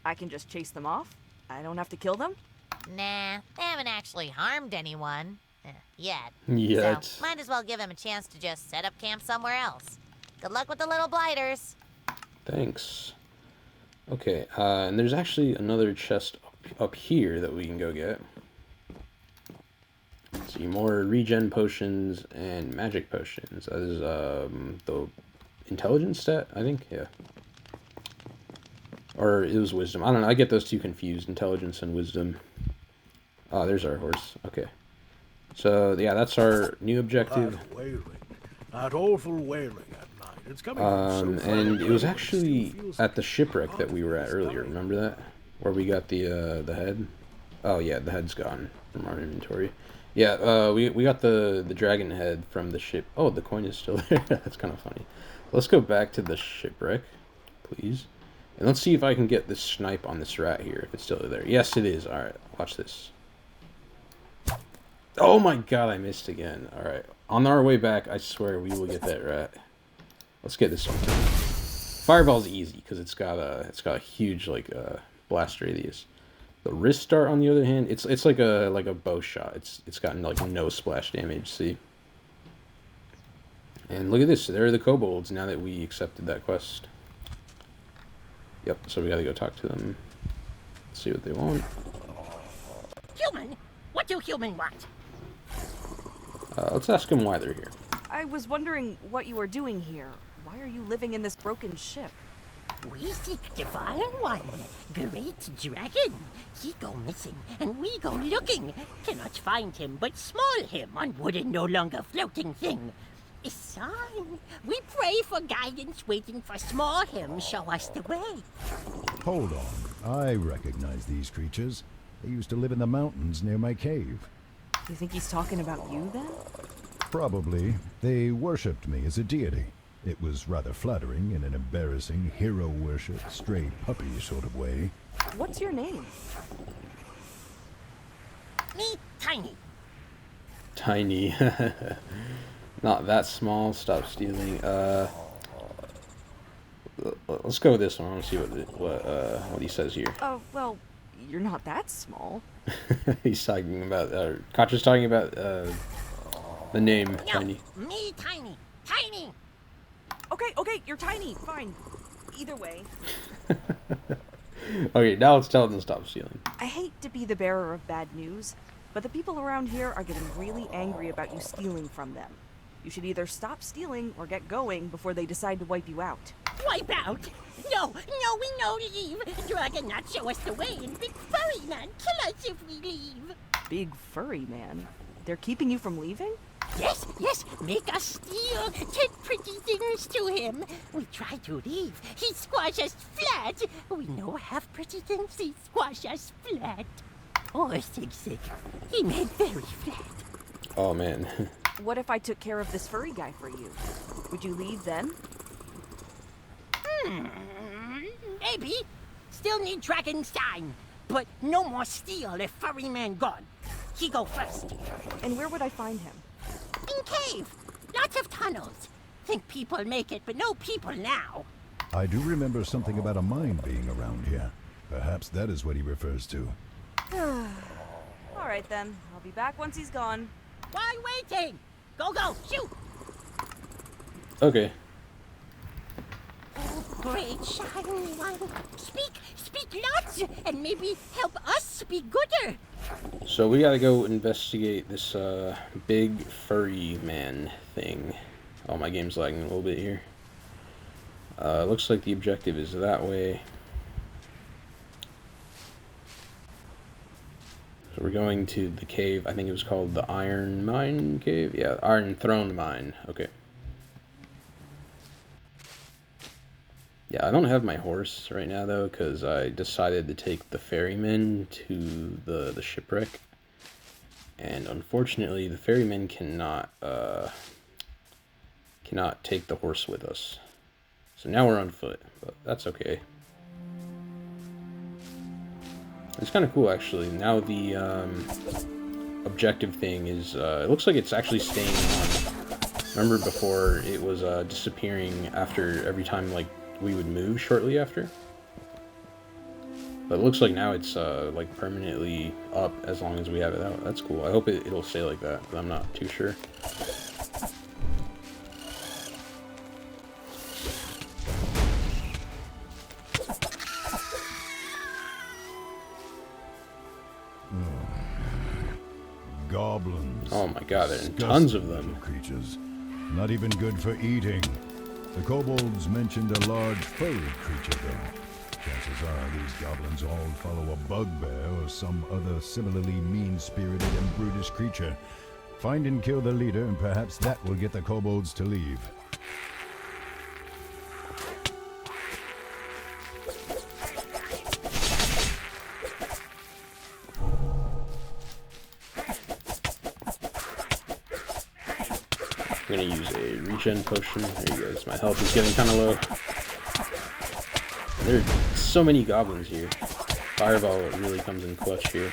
I can just chase them off? I don't have to kill them? Nah, they haven't actually harmed anyone. Yet. Yet. So, might as well give them a chance to just set up camp somewhere else. Good luck with the little blighters. Thanks. Okay, and there's actually another chest up here that we can go get. Let's see, more regen potions and magic potions. That is the intelligence stat, I think, yeah. Or it was wisdom. I don't know, I get those 2 confused, intelligence and wisdom. Oh, there's our horse. Okay. So, yeah, that's our new objective. That awful wailing at night. It's coming from so and it was actually at the shipwreck that we were at earlier. Remember that? Where we got the head? Oh, yeah, the head's gone from our inventory. Yeah, we got the dragon head from the ship. Oh, the coin is still there. That's kind of funny. Let's go back to the shipwreck, please. And let's see if I can get this snipe on this rat here, if it's still there. Yes, it is. Alright, watch this. Oh my god, I missed again. Alright, on our way back, I swear we will get that rat. Let's get this one. Fireball's easy, because it's got a huge, like, blast radius. The wrist dart, on the other hand, it's like a bow shot. It's got like no splash damage. See, and look at this. There are the kobolds. Now that we accepted that quest. Yep. So we gotta go talk to them. See what they want. Human? What do human want? Let's ask them why they're here. I was wondering what you are doing here. Why are you living in this broken ship? We seek Divine One, great dragon. He go missing, and we go looking. Cannot find him, but small him on wooden, no longer floating thing. A sign. We pray for guidance, waiting for small him show us the way. Hold on. I recognize these creatures. They used to live in the mountains near my cave. You think he's talking about you then? Probably. They worshipped me as a deity. It was rather flattering in an embarrassing hero worship, stray puppy sort of way. What's your name? Me, Tiny. Tiny. Not that small. Stop stealing. Let's go with this one. I want to see what he says here. Oh, well, you're not that small. He's talking about, Contra's talking about, the name, No, Tiny. me, Tiny. Tiny. Okay, you're tiny. Fine. Either way. Okay, now let's tell them to stop stealing. I hate to be the bearer of bad news, but the people around here are getting really angry about you stealing from them. You should either stop stealing or get going before they decide to wipe you out. Wipe out? No, we no leave. Dragon not show us the way, and big furry man kill us if we leave. Big furry man? They're keeping you from leaving? Yes, make us steal. Take pretty things to him. We try to leave. He squash us flat. We no have pretty things. He squash us flat. Or sick. He made very flat. Oh, man. What if I took care of this furry guy for you? Would you leave then? Maybe. Still need dragon sign. But no more steal if furry man gone. He go first. And where would I find him? In cave. Lots of tunnels. Think people make it, but no people now. I do remember something about a mine being around here. Perhaps that is what he refers to. Alright then, I'll be back once he's gone. Why waiting? Go, shoot! Okay. Oh, great shiny one. Speak lots, and maybe help us be gooder. So we gotta go investigate this, big furry man thing. Oh, my game's lagging a little bit here. Looks like the objective is that way. So we're going to the cave. I think it was called the Iron Mine Cave? Yeah, Iron Throne Mine. Okay. Yeah, I don't have my horse right now, though, because I decided to take the ferryman to the shipwreck. And unfortunately, the ferryman cannot take the horse with us. So now we're on foot, but that's okay. It's kind of cool, actually. Now the objective thing is, it looks like it's actually staying on. Remember before it was disappearing after every time, like, we would move shortly after? But it looks like now it's, like, permanently up as long as we have it out. That's cool. I hope it'll stay like that, but I'm not too sure. Goblins. Oh my god, there are tons of them. Creatures. Not even good for eating. The kobolds mentioned a large furry creature, though. Chances are these goblins all follow a bugbear or some other similarly mean-spirited and brutish creature. Find and kill the leader, and perhaps that will get the kobolds to leave. I'm gonna use a regen potion. There you go. My health is getting kind of low. There are so many goblins here. Fireball really comes in clutch here.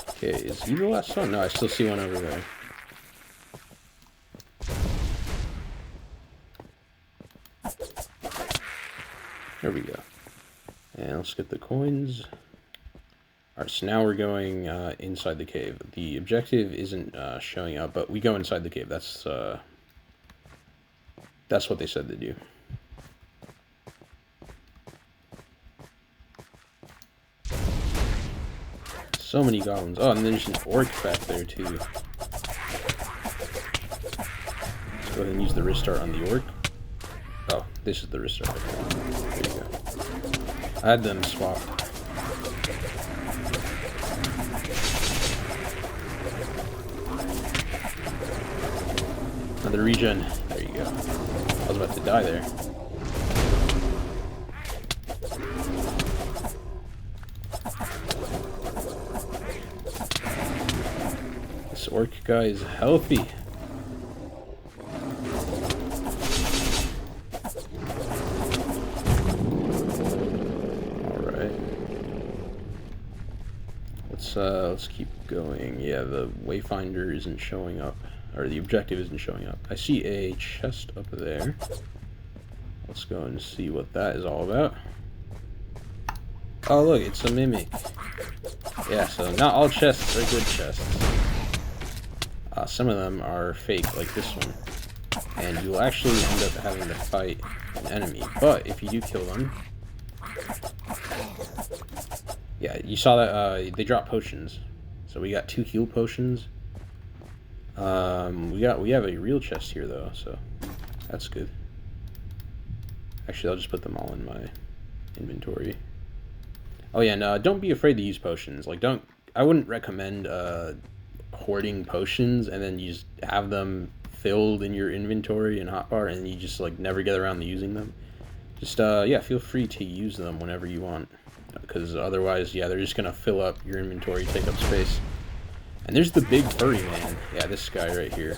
Okay, is he the last one? No, I still see one over there. There we go. And let's get the coins. Alright, so now we're going inside the cave. The objective isn't showing up, but we go inside the cave. That's what they said to do. So many goblins. Oh, and there's an orc back there too. Let's go ahead and use the restart on the orc. Oh, this is the restart. There you go. I had them swapped. Another regen. There you go. I was about to die there. This orc guy is healthy. Alright. Let's keep going. Yeah, the wayfinder isn't showing up. Or the objective isn't showing up. I see a chest up there. Let's go and see what that is all about. Oh look, it's a mimic. Yeah, so not all chests are good chests. Some of them are fake, like this one. And you'll actually end up having to fight an enemy. But if you do kill them... Yeah, you saw that they drop potions. So we got 2 heal potions. We have a real chest here though, so that's good. Actually, I'll just put them all in my inventory. Oh yeah, no, don't be afraid to use potions. Like, I wouldn't recommend hoarding potions and then you just have them filled in your inventory and hotbar and you just like never get around to using them. Just yeah, feel free to use them whenever you want, because otherwise, yeah, they're just gonna fill up your inventory, take up space. And there's the big furry man. Yeah, this guy right here.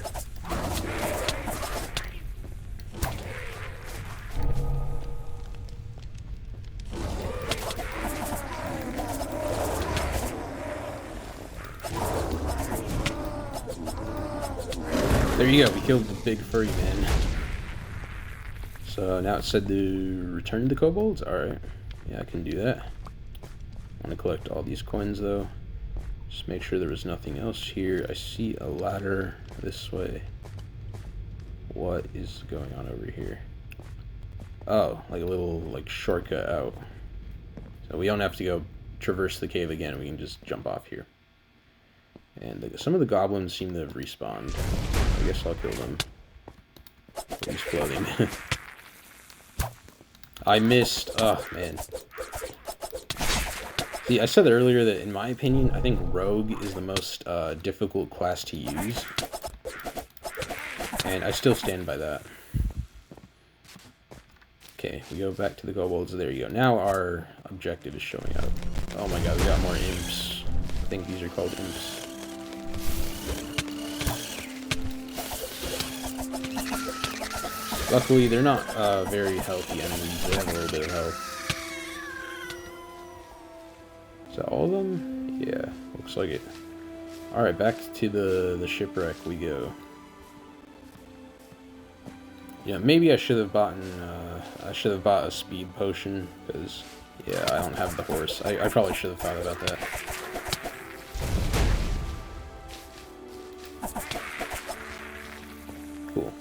There you go, we killed the big furry man. So now it said to return the kobolds? Alright. Yeah, I can do that. I want to collect all these coins though. Just make sure there was nothing else here. I see a ladder this way. What is going on over here? Oh, like a little like shortcut out. So we don't have to go traverse the cave again. We can just jump off here. And some of the goblins seem to have respawned. I guess I'll kill them. He's floating. I missed. Oh, man. See, I said earlier that, in my opinion, I think Rogue is the most difficult class to use. And I still stand by that. Okay, we go back to the kobolds. There you go. Now our objective is showing up. Oh my god, we got more imps. I think these are called imps. Luckily, they're not very healthy enemies. They have a little bit of health. Is that all of them? Yeah, looks like it. Alright, back to the shipwreck we go. Yeah, maybe I should have bought a speed potion, because, yeah, I don't have the horse. I probably should have thought about that. Cool.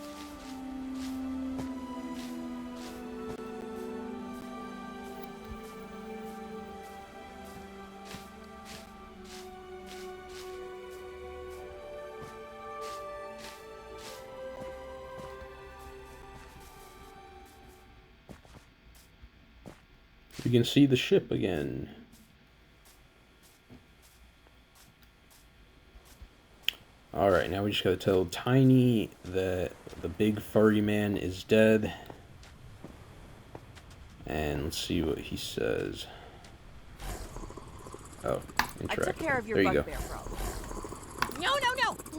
You can see the ship again. Alright, now we just gotta tell Tiny that the big furry man is dead. And let's see what he says. Oh, interact. I took care of your bugbear problem. No,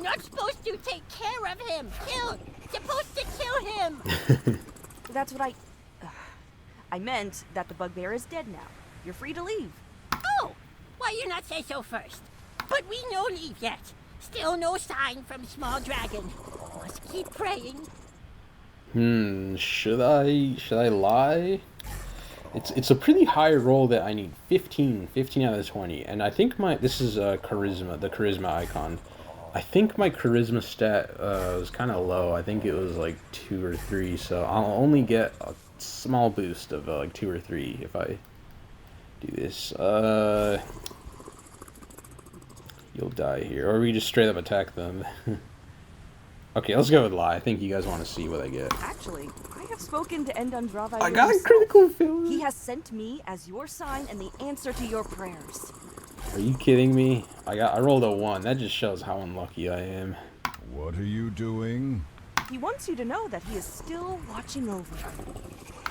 not supposed to take care of him. Supposed to kill him. That's what I meant that the bugbear is dead now. You're free to leave. Oh, why you not say so first? But we no leave yet. Still no sign from small dragon. Must keep praying. Should I lie? It's a pretty high roll that I need 15 out of 20, and I think this is charisma, the charisma icon. I think my charisma stat was kind of low. I think it was like 2 or 3, so I'll only get a small boost of like 2 or 3 if I do this. they'll die here. Or we just straight up attack them. Okay, let's go with lie. I think you guys want to see what I get. Actually, I have spoken to Konundrm. I got a critical failure. He has sent me as your sign and the answer to your prayers. Are you kidding me? I rolled a 1. That just shows how unlucky I am. What are you doing? He wants you to know that he is still watching over you.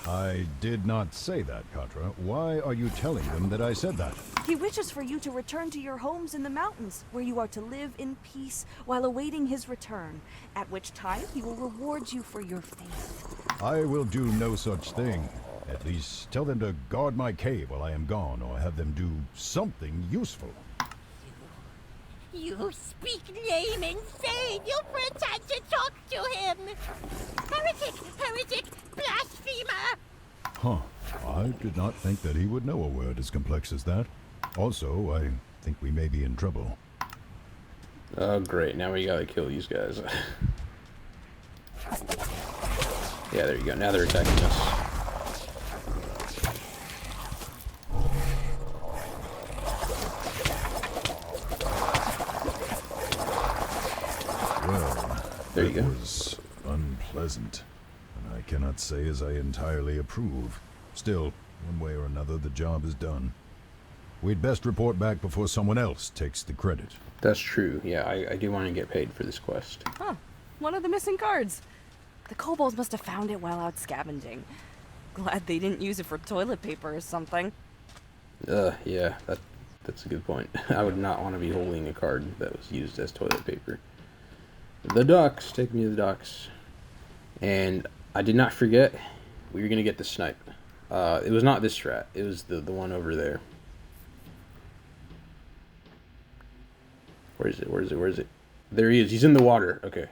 I did not say that, Katra. Why are you telling them that I said that? He wishes for you to return to your homes in the mountains, where you are to live in peace while awaiting his return, at which time he will reward you for your faith. I will do no such thing. At least tell them to guard my cave while I am gone, or have them do something useful. You speak lame and insane. You pretend to talk to him. Heretic! Heretic! Blasphemer! Huh. I did not think that he would know a word as complex as that. Also, I think we may be in trouble. Oh, great. Now we gotta kill these guys. Yeah, there you go. Now they're attacking us. Well, there you go. It was unpleasant, and I cannot say as I entirely approve. Still, one way or another, the job is done. We'd best report back before someone else takes the credit. That's true. Yeah, I do want to get paid for this quest. Huh. One of the missing cards. The kobolds must have found it while out scavenging. Glad they didn't use it for toilet paper or something. Yeah, that's a good point. I would not want to be holding a card that was used as toilet paper. The docks. Take me to the docks. And I did not forget, we were going to get the snipe. It was not this rat. It was the one over there. Where is it? Where is it? Where is it? There he is. He's in the water. Okay.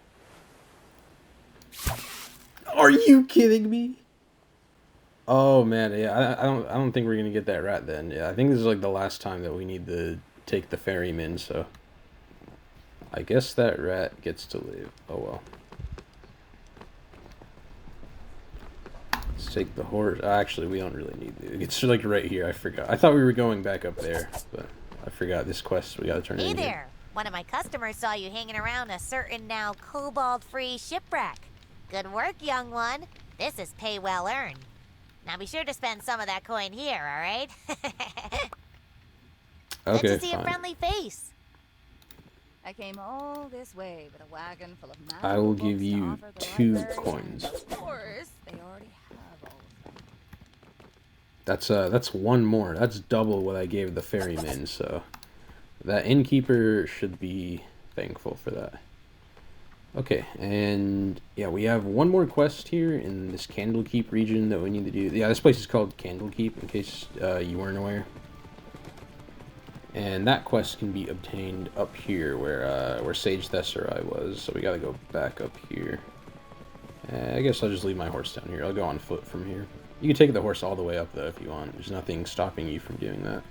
Are you kidding me? Oh man, yeah. I don't think we're gonna get that rat then. Yeah, I think this is like the last time that we need to take the ferryman. So I guess that rat gets to live. Oh well. Let's take the horse. Actually, we don't really need to. It's like right here. I forgot. I thought we were going back up there, but I forgot this quest. We gotta turn it in. Hey there! Here. One of my customers saw you hanging around a certain now kobold-free shipwreck. Good work, young one. This is pay well earned. Now be sure to spend some of that coin here, all right? Okay, good to see fine. a friendly face. I came all this way with a wagon full of I will give you 2 coins. Of course, they already have all of them. That's 1 more. That's double what I gave the ferryman, so that innkeeper should be thankful for that. Okay, and yeah, we have 1 more quest here in this Candlekeep region that we need to do. Yeah, this place is called Candlekeep, in case you weren't aware. And that quest can be obtained up here, where Sage Thesserai was. So we gotta go back up here. I guess I'll just leave my horse down here. I'll go on foot from here. You can take the horse all the way up, though, if you want. There's nothing stopping you from doing that.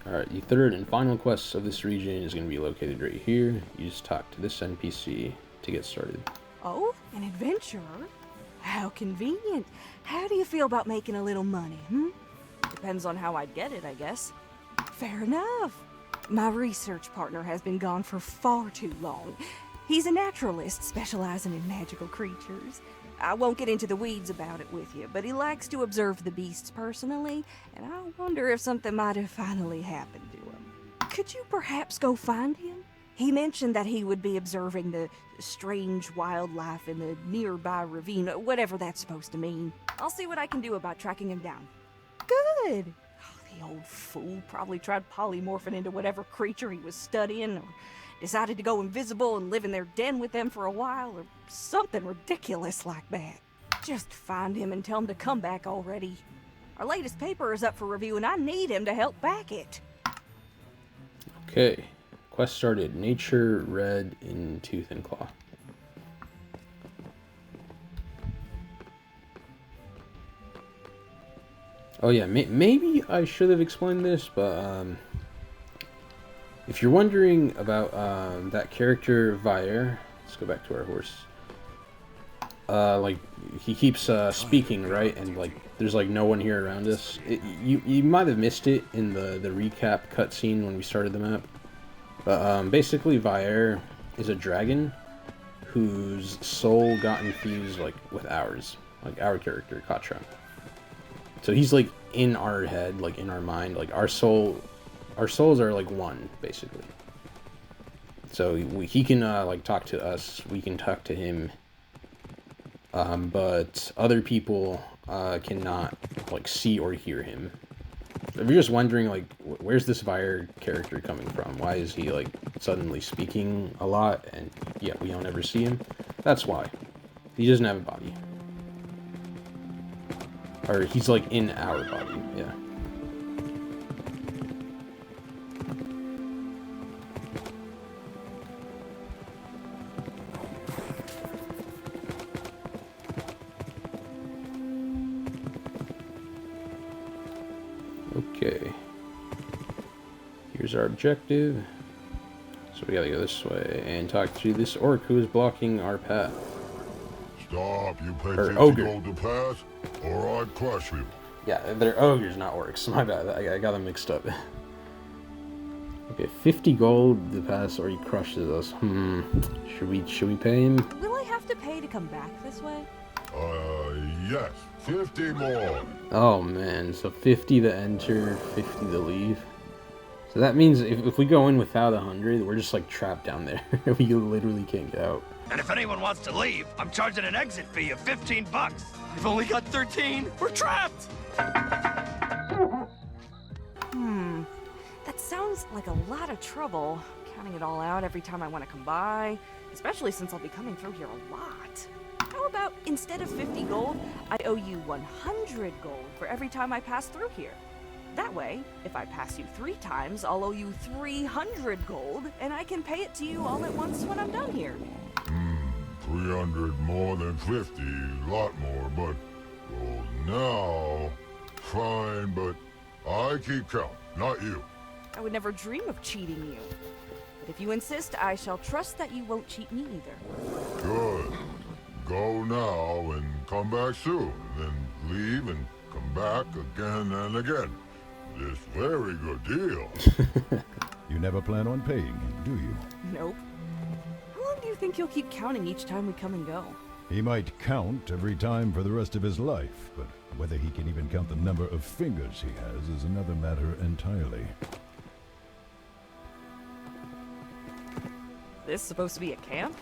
Alright, the 3rd and final quest of this region is going to be located right here. You just talk to this NPC to get started. Oh, an adventurer? How convenient. How do you feel about making a little money, Depends on how I'd get it, I guess. Fair enough. My research partner has been gone for far too long. He's a naturalist specializing in magical creatures. I won't get into the weeds about it with you, but he likes to observe the beasts personally, and I wonder if something might have finally happened to him. Could you perhaps go find him? He mentioned that he would be observing the strange wildlife in the nearby ravine, whatever that's supposed to mean. I'll see what I can do about tracking him down. Good! Oh, the old fool probably tried polymorphing into whatever creature he was studying, or decided to go invisible and live in their den with them for a while, or something ridiculous like that. Just find him and tell him to come back already. Our latest paper is up for review and I need him to help back it. Okay. Quest started. Nature red in Tooth and Claw. Oh yeah, maybe I should have explained this, but if you're wondering about that character Vire, let's go back to our horse. like he keeps speaking, right? And like there's like no one here around us. You might have missed it in the recap cutscene when we started the map. But basically Vaer is a dragon whose soul got infused like with ours, like our character Konundrm. So he's like in our head, like in our mind, like our souls are like one basically. So he can like talk to us, we can talk to him, but other people cannot like see or hear him. If you're just wondering like where's this Vaer character coming from, why is he like suddenly speaking a lot and yet we don't ever see him, that's why. He doesn't have a body. Or he's like in our body, yeah. Okay. Here's our objective. So we gotta go this way and talk to this orc who is blocking our path. Stop, you pay Or 50 ogre. gold to pass, or I'd crush you. Yeah, they're ogres, not orcs. My bad, I got them mixed up. Okay, 50 gold to pass or he crushes us. Should we pay him? Will I have to pay to come back this way? Yes, 50 more. Oh man, so 50 to enter, 50 to leave. So that means if we go in without 100, we're just like trapped down there. We literally can't get out. And if anyone wants to leave, I'm charging an exit fee of 15 bucks. I've only got 13. We're trapped. That sounds like a lot of trouble, counting it all out every time I want to come by, especially since I'll be coming through here a lot. How about instead of 50 gold, I owe you 100 gold for every time I pass through here? That way, if I pass you 3 times, I'll owe you 300 gold, and I can pay it to you all at once when I'm done here. 300 more than 50, lot more, but, well, now, fine, but I keep count, not you. I would never dream of cheating you. But if you insist, I shall trust that you won't cheat me either. Good. Go now and come back soon, then leave and come back again and again. This very good deal. You never plan on paying him, do you? Nope. How long do you think you'll keep counting each time we come and go? He might count every time for the rest of his life, but whether he can even count the number of fingers he has is another matter entirely. This supposed to be a camp?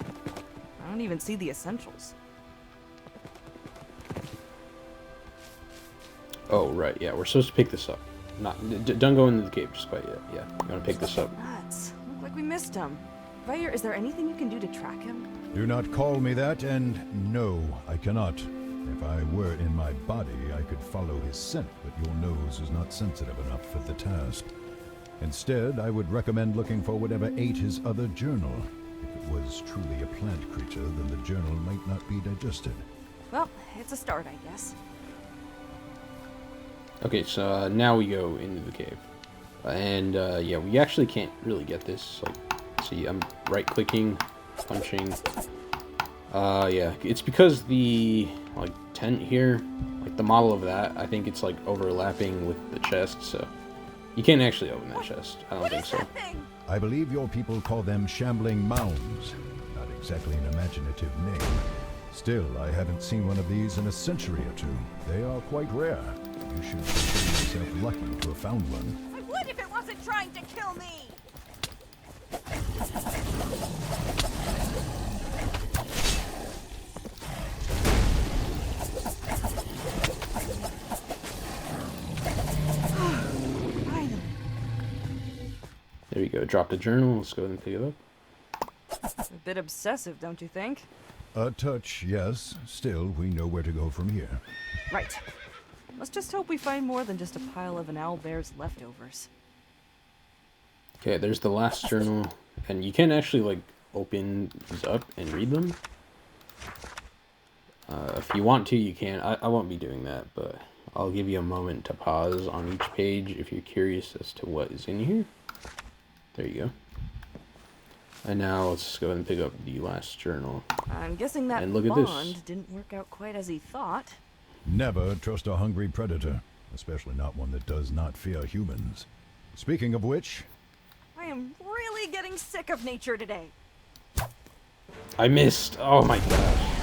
I don't even see the essentials. Oh, right, yeah, we're supposed to pick this up. Don't go into the cave just quite yet. Yeah, I'm gonna pick this up. Nuts. Look like we missed him. Vaer, is there anything you can do to track him? Do not call me that, and no, I cannot. If I were in my body, I could follow his scent, but your nose is not sensitive enough for the task. Instead, I would recommend looking for whatever ate his other journal. If it was truly a plant creature, then the journal might not be digested. Well, it's a start, I guess. Okay, so now we go into the cave. And yeah, we actually can't really get this. Like, see, I'm right-clicking, punching. Yeah, it's because the, like, tent here, like, the model of that, I think it's, like, overlapping with the chest, so you can't actually open that chest. I don't think so. I believe your people call them shambling mounds. Not exactly an imaginative name. Still, I haven't seen one of these in a century or two. They are quite rare. You should consider yourself lucky to have found one. I would if it wasn't trying to kill me! Finally. There you go, drop the journal, let's go ahead and pick it up. A bit obsessive, don't you think? A touch, yes. Still, we know where to go from here. Right. Let's just hope we find more than just a pile of an owlbear's leftovers. Okay, there's the last journal, and you can actually, like, open these up and read them. If you want to, you can. I won't be doing that, but I'll give you a moment to pause on each page if you're curious as to what is in here. There you And now let's go ahead and pick up the last journal. I'm guessing that And look at bond this. didn't work out quite as he thought. Never trust a hungry predator, especially not one that does not fear humans. Speaking of which... I am really getting sick of nature today. I missed. Oh my gosh.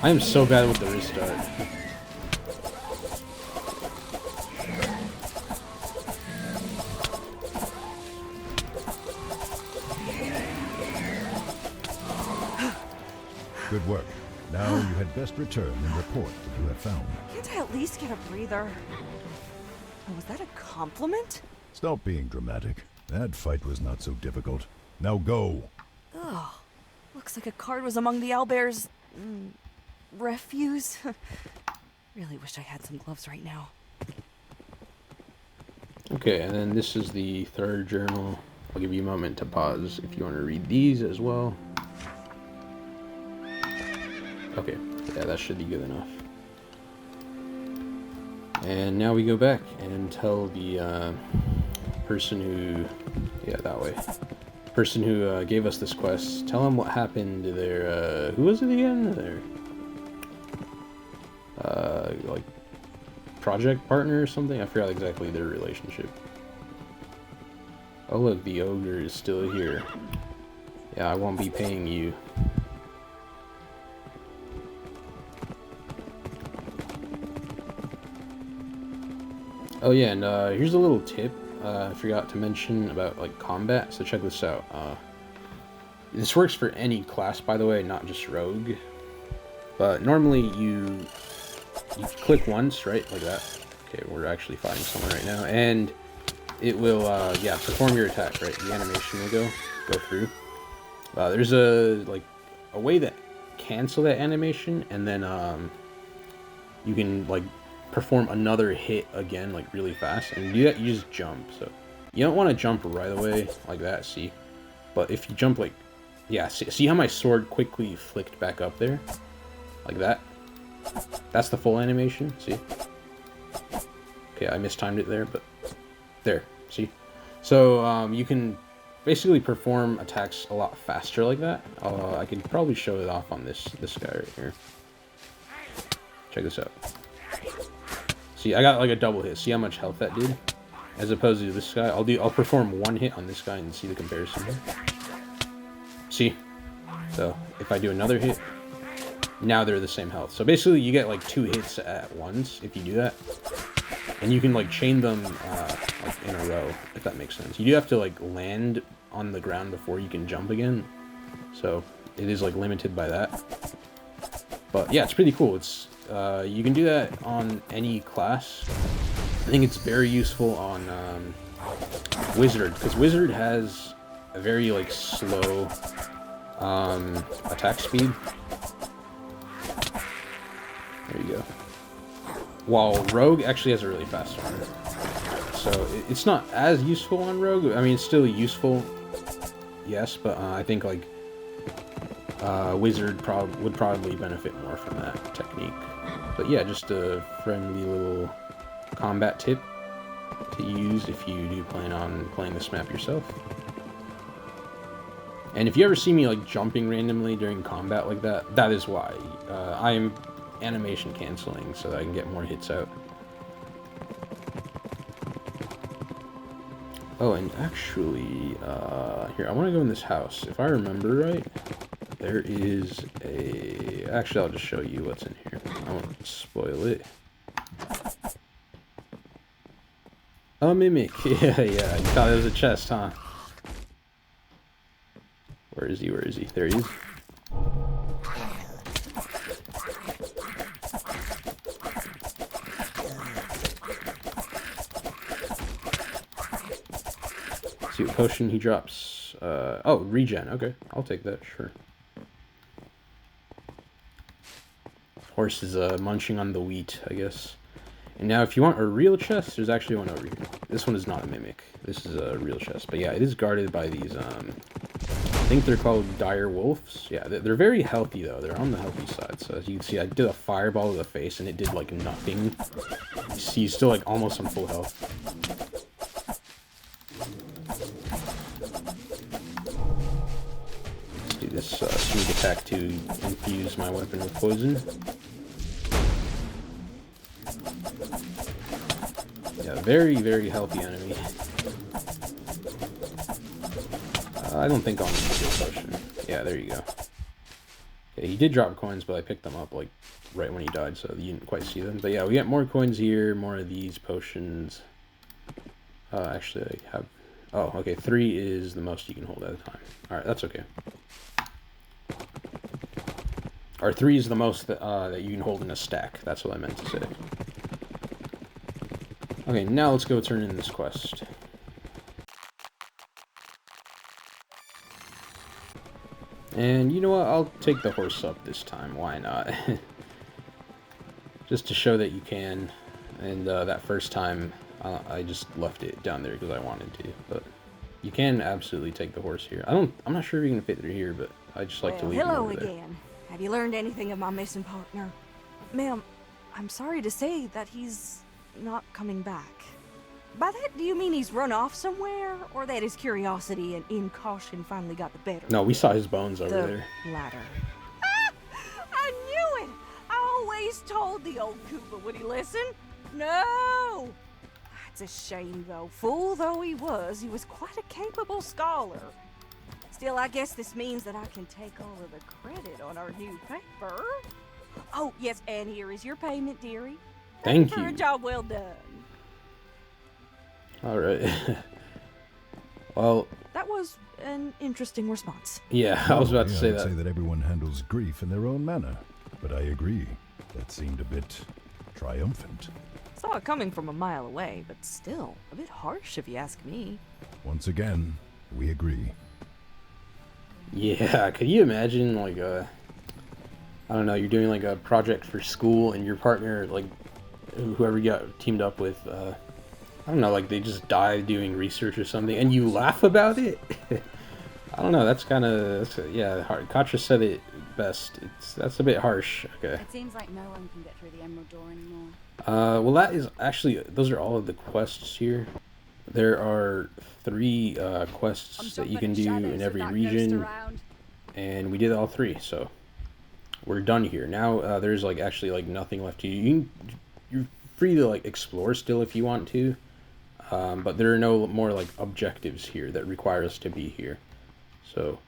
I am so bad with the restart. Good work. Now you had best return and report what you have found. Can't I at least get a breather? Oh, was that a compliment? Stop being dramatic. That fight was not so difficult. Now go. Ugh. Looks like a card was among the owlbear's... refuse. Really wish I had some gloves right now. Okay, and then this is the third journal. I'll give you a moment to pause if you want to read these as well. Okay, yeah, that should be good enough. And now we go back and tell the person who, yeah, that way. Person who gave us this quest, tell them what happened to their, who was it again? Their, like, project partner or something? I forgot exactly their relationship. Oh look, the ogre is still here. Yeah, I won't be paying you. Oh yeah, and here's a little tip I forgot to mention about like combat, so check this out. This works for any class, by the way, not just rogue. But normally you click once, right, like that. Okay, we're actually fighting someone right now, and it will, yeah, perform your attack, right? The animation will go through. There's a way that cancel that animation, and then you can like perform another hit again, like really fast, and to do that you just jump. So you don't want to jump right away like that, see? But if you jump like, yeah, see how my sword quickly flicked back up there, like that? That's the full animation, see? Okay, I mistimed it there, but there, see? So you can basically perform attacks a lot faster like that. I could probably show it off on this guy right here. Check this out. See, I got like a double hit. See how much health that did? As opposed to this guy, I'll perform one hit on this guy and see the comparison here. See? So if I do another hit, now they're the same health. So basically you get like 2 hits at once if you do that. And you can like chain them like in a row, if that makes sense. You do have to like land on the ground before you can jump again. So it is like limited by that. But yeah, it's pretty cool. It's you can do that on any class. I think it's very useful on Wizard, because Wizard has a very like slow attack speed. There you go. While Rogue actually has a really fast one. So it's not as useful on Rogue. I mean, it's still useful, yes, but I think like Wizard would probably benefit more from that technique. But yeah, just a friendly little combat tip to use if you do plan on playing this map yourself. And if you ever see me like jumping randomly during combat like that, that is why. I am animation canceling so that I can get more hits out. Oh, and actually, here, I want to go in this house. If I remember right, there is a... Actually, I'll just show you what's in here. I won't spoil it. A mimic. Yeah, you thought it was a chest, huh? Where is he? Where is he? There he is. See what potion he drops. Oh, regen. Okay, I'll take that, sure. Horse is munching on the wheat, I guess. And now if you want a real chest, there's actually one over here. This one is not a mimic. This is a real chest. But yeah, it is guarded by these, I think they're called dire wolves. Yeah, they're very healthy though. They're on the healthy side. So as you can see, I did a fireball to the face and it did like nothing. You see, he's still like almost on full health. sneak attack to infuse my weapon with poison. Yeah, very, very healthy enemy. I don't think I'll need a skill potion. Yeah, there you go. Okay, he did drop coins, but I picked them up like right when he died, so you didn't quite see them. But yeah, we got more coins here, more of these potions. Actually, I have... Oh, okay, 3 is the most you can hold at a time. Alright, that's okay. Or 3 is the most that you can hold in a stack. That's what I meant to say. Okay, now let's go turn in this quest. And you know what? I'll take the horse up this time. Why not? Just to show that you can. And that first time, I just left it down there because I wanted to. But you can absolutely take the horse here. I'm not sure if you can fit through here, but I just like to leave it over there. Hello again. Have you learned anything of my missing partner? Ma'am, I'm sorry to say that he's not coming back. By that, do you mean he's run off somewhere? Or that his curiosity and incaution finally got the better? No, we saw his bones over there. The latter. Ah! I knew it! I always told the old Koopa, would he listen? No! It's a shame, though. Fool though he was quite a capable scholar. Still, I guess this means that I can take all of the credit on our new paper. Oh, yes, and here is your payment, dearie. Thank For you. a job well done. Alright. Well... That was an interesting response. Yeah, I was about to say I'd that. say that everyone handles grief in their own manner, but I agree. That seemed a bit triumphant. Saw it coming from a mile away, but still, a bit harsh if you ask me. Once again, we agree. Yeah, could you imagine, like, I don't know, you're doing, like, a project for school, and your partner, like, whoever you got teamed up with, I don't know, like, they just die doing research or something, and you laugh about it? I don't know, that's kind of, yeah, hard. Katra said it best. That's a bit harsh. Okay. It seems like no one can get through the Emerald Door anymore. Well, that is actually, those are all of the quests here. There are 3 quests that you can do in every region, and we did all 3, so we're done here. Now, there's, like, actually, like, nothing left to do. You're free to, like, explore still if you want to, but there are no more, like, objectives here that require us to be here. So,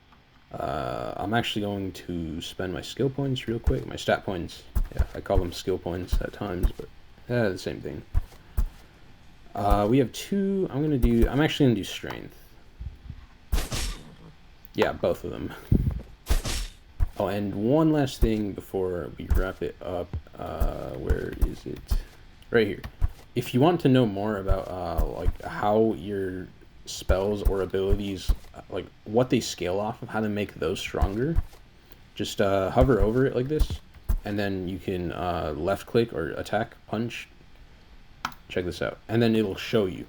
I'm actually going to spend my skill points real quick. My stat points. Yeah, I call them skill points at times, but the same thing. We have 2. I'm actually gonna do strength. Yeah, both of them. Oh, and one last thing before we wrap it up. Where is it? Right here. If you want to know more about like how your spells or abilities, like what they scale off of, how to make those stronger, just hover over it like this, and then you can left click or attack, punch. Check this out, and then it'll show you.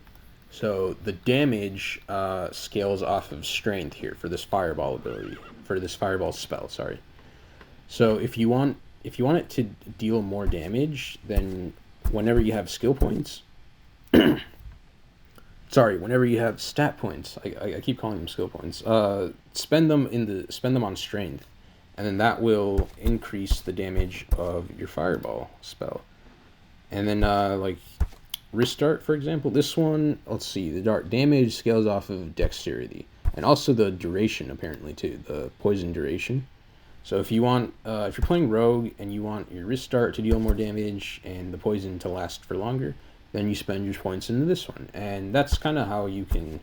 So the damage scales off of strength here for this fireball ability, for this fireball spell. Sorry. So if you want it to deal more damage, then whenever you have skill points, sorry, whenever you have stat points, I keep calling them skill points. Spend them on strength, and then that will increase the damage of your fireball spell. And then like Restart, for example, this one, let's see, the dark damage scales off of dexterity, and also the duration apparently too, the poison duration. So if you want, if you're playing rogue and you want your Restart to deal more damage and the poison to last for longer, then you spend your points into this one. And that's kind of how you can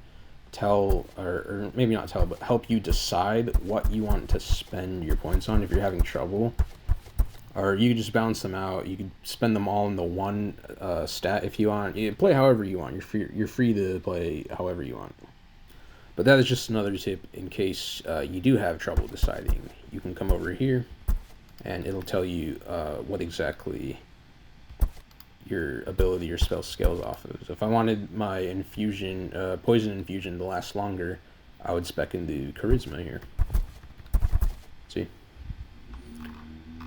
tell, or maybe not tell, but help you decide what you want to spend your points on if you're having trouble. Or you can just balance them out. You can spend them all in the one stat if you want. You play however you want. You're free to play however you want. But that is just another tip in case you do have trouble deciding. You can come over here, and it'll tell you what exactly your ability, your spell scales off of. So if I wanted my infusion, poison infusion to last longer, I would spec into charisma here. See?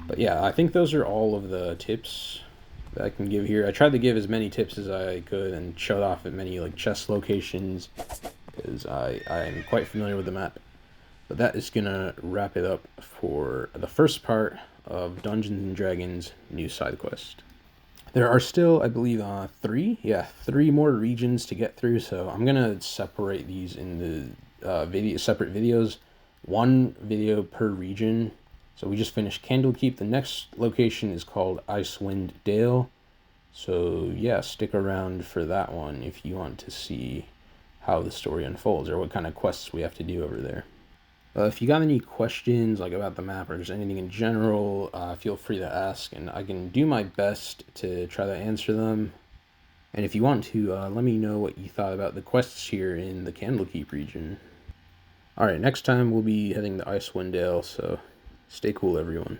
But yeah, I think those are all of the tips that I can give here. I tried to give as many tips as I could and showed off at many like chest locations, because I am quite familiar with the map. But that is gonna wrap it up for the first part of Dungeons and Dragons new side quest. There are still, I believe, three more regions to get through, so I'm gonna separate these into separate videos, one video per region. So we just finished Candlekeep. The next location is called Icewind Dale. So yeah, stick around for that one if you want to see how the story unfolds or what kind of quests we have to do over there. If you got any questions like about the map or just anything in general, feel free to ask, and I can do my best to try to answer them. And if you want to, let me know what you thought about the quests here in the Candlekeep region. Alright, next time we'll be heading to Icewind Dale, so stay cool everyone.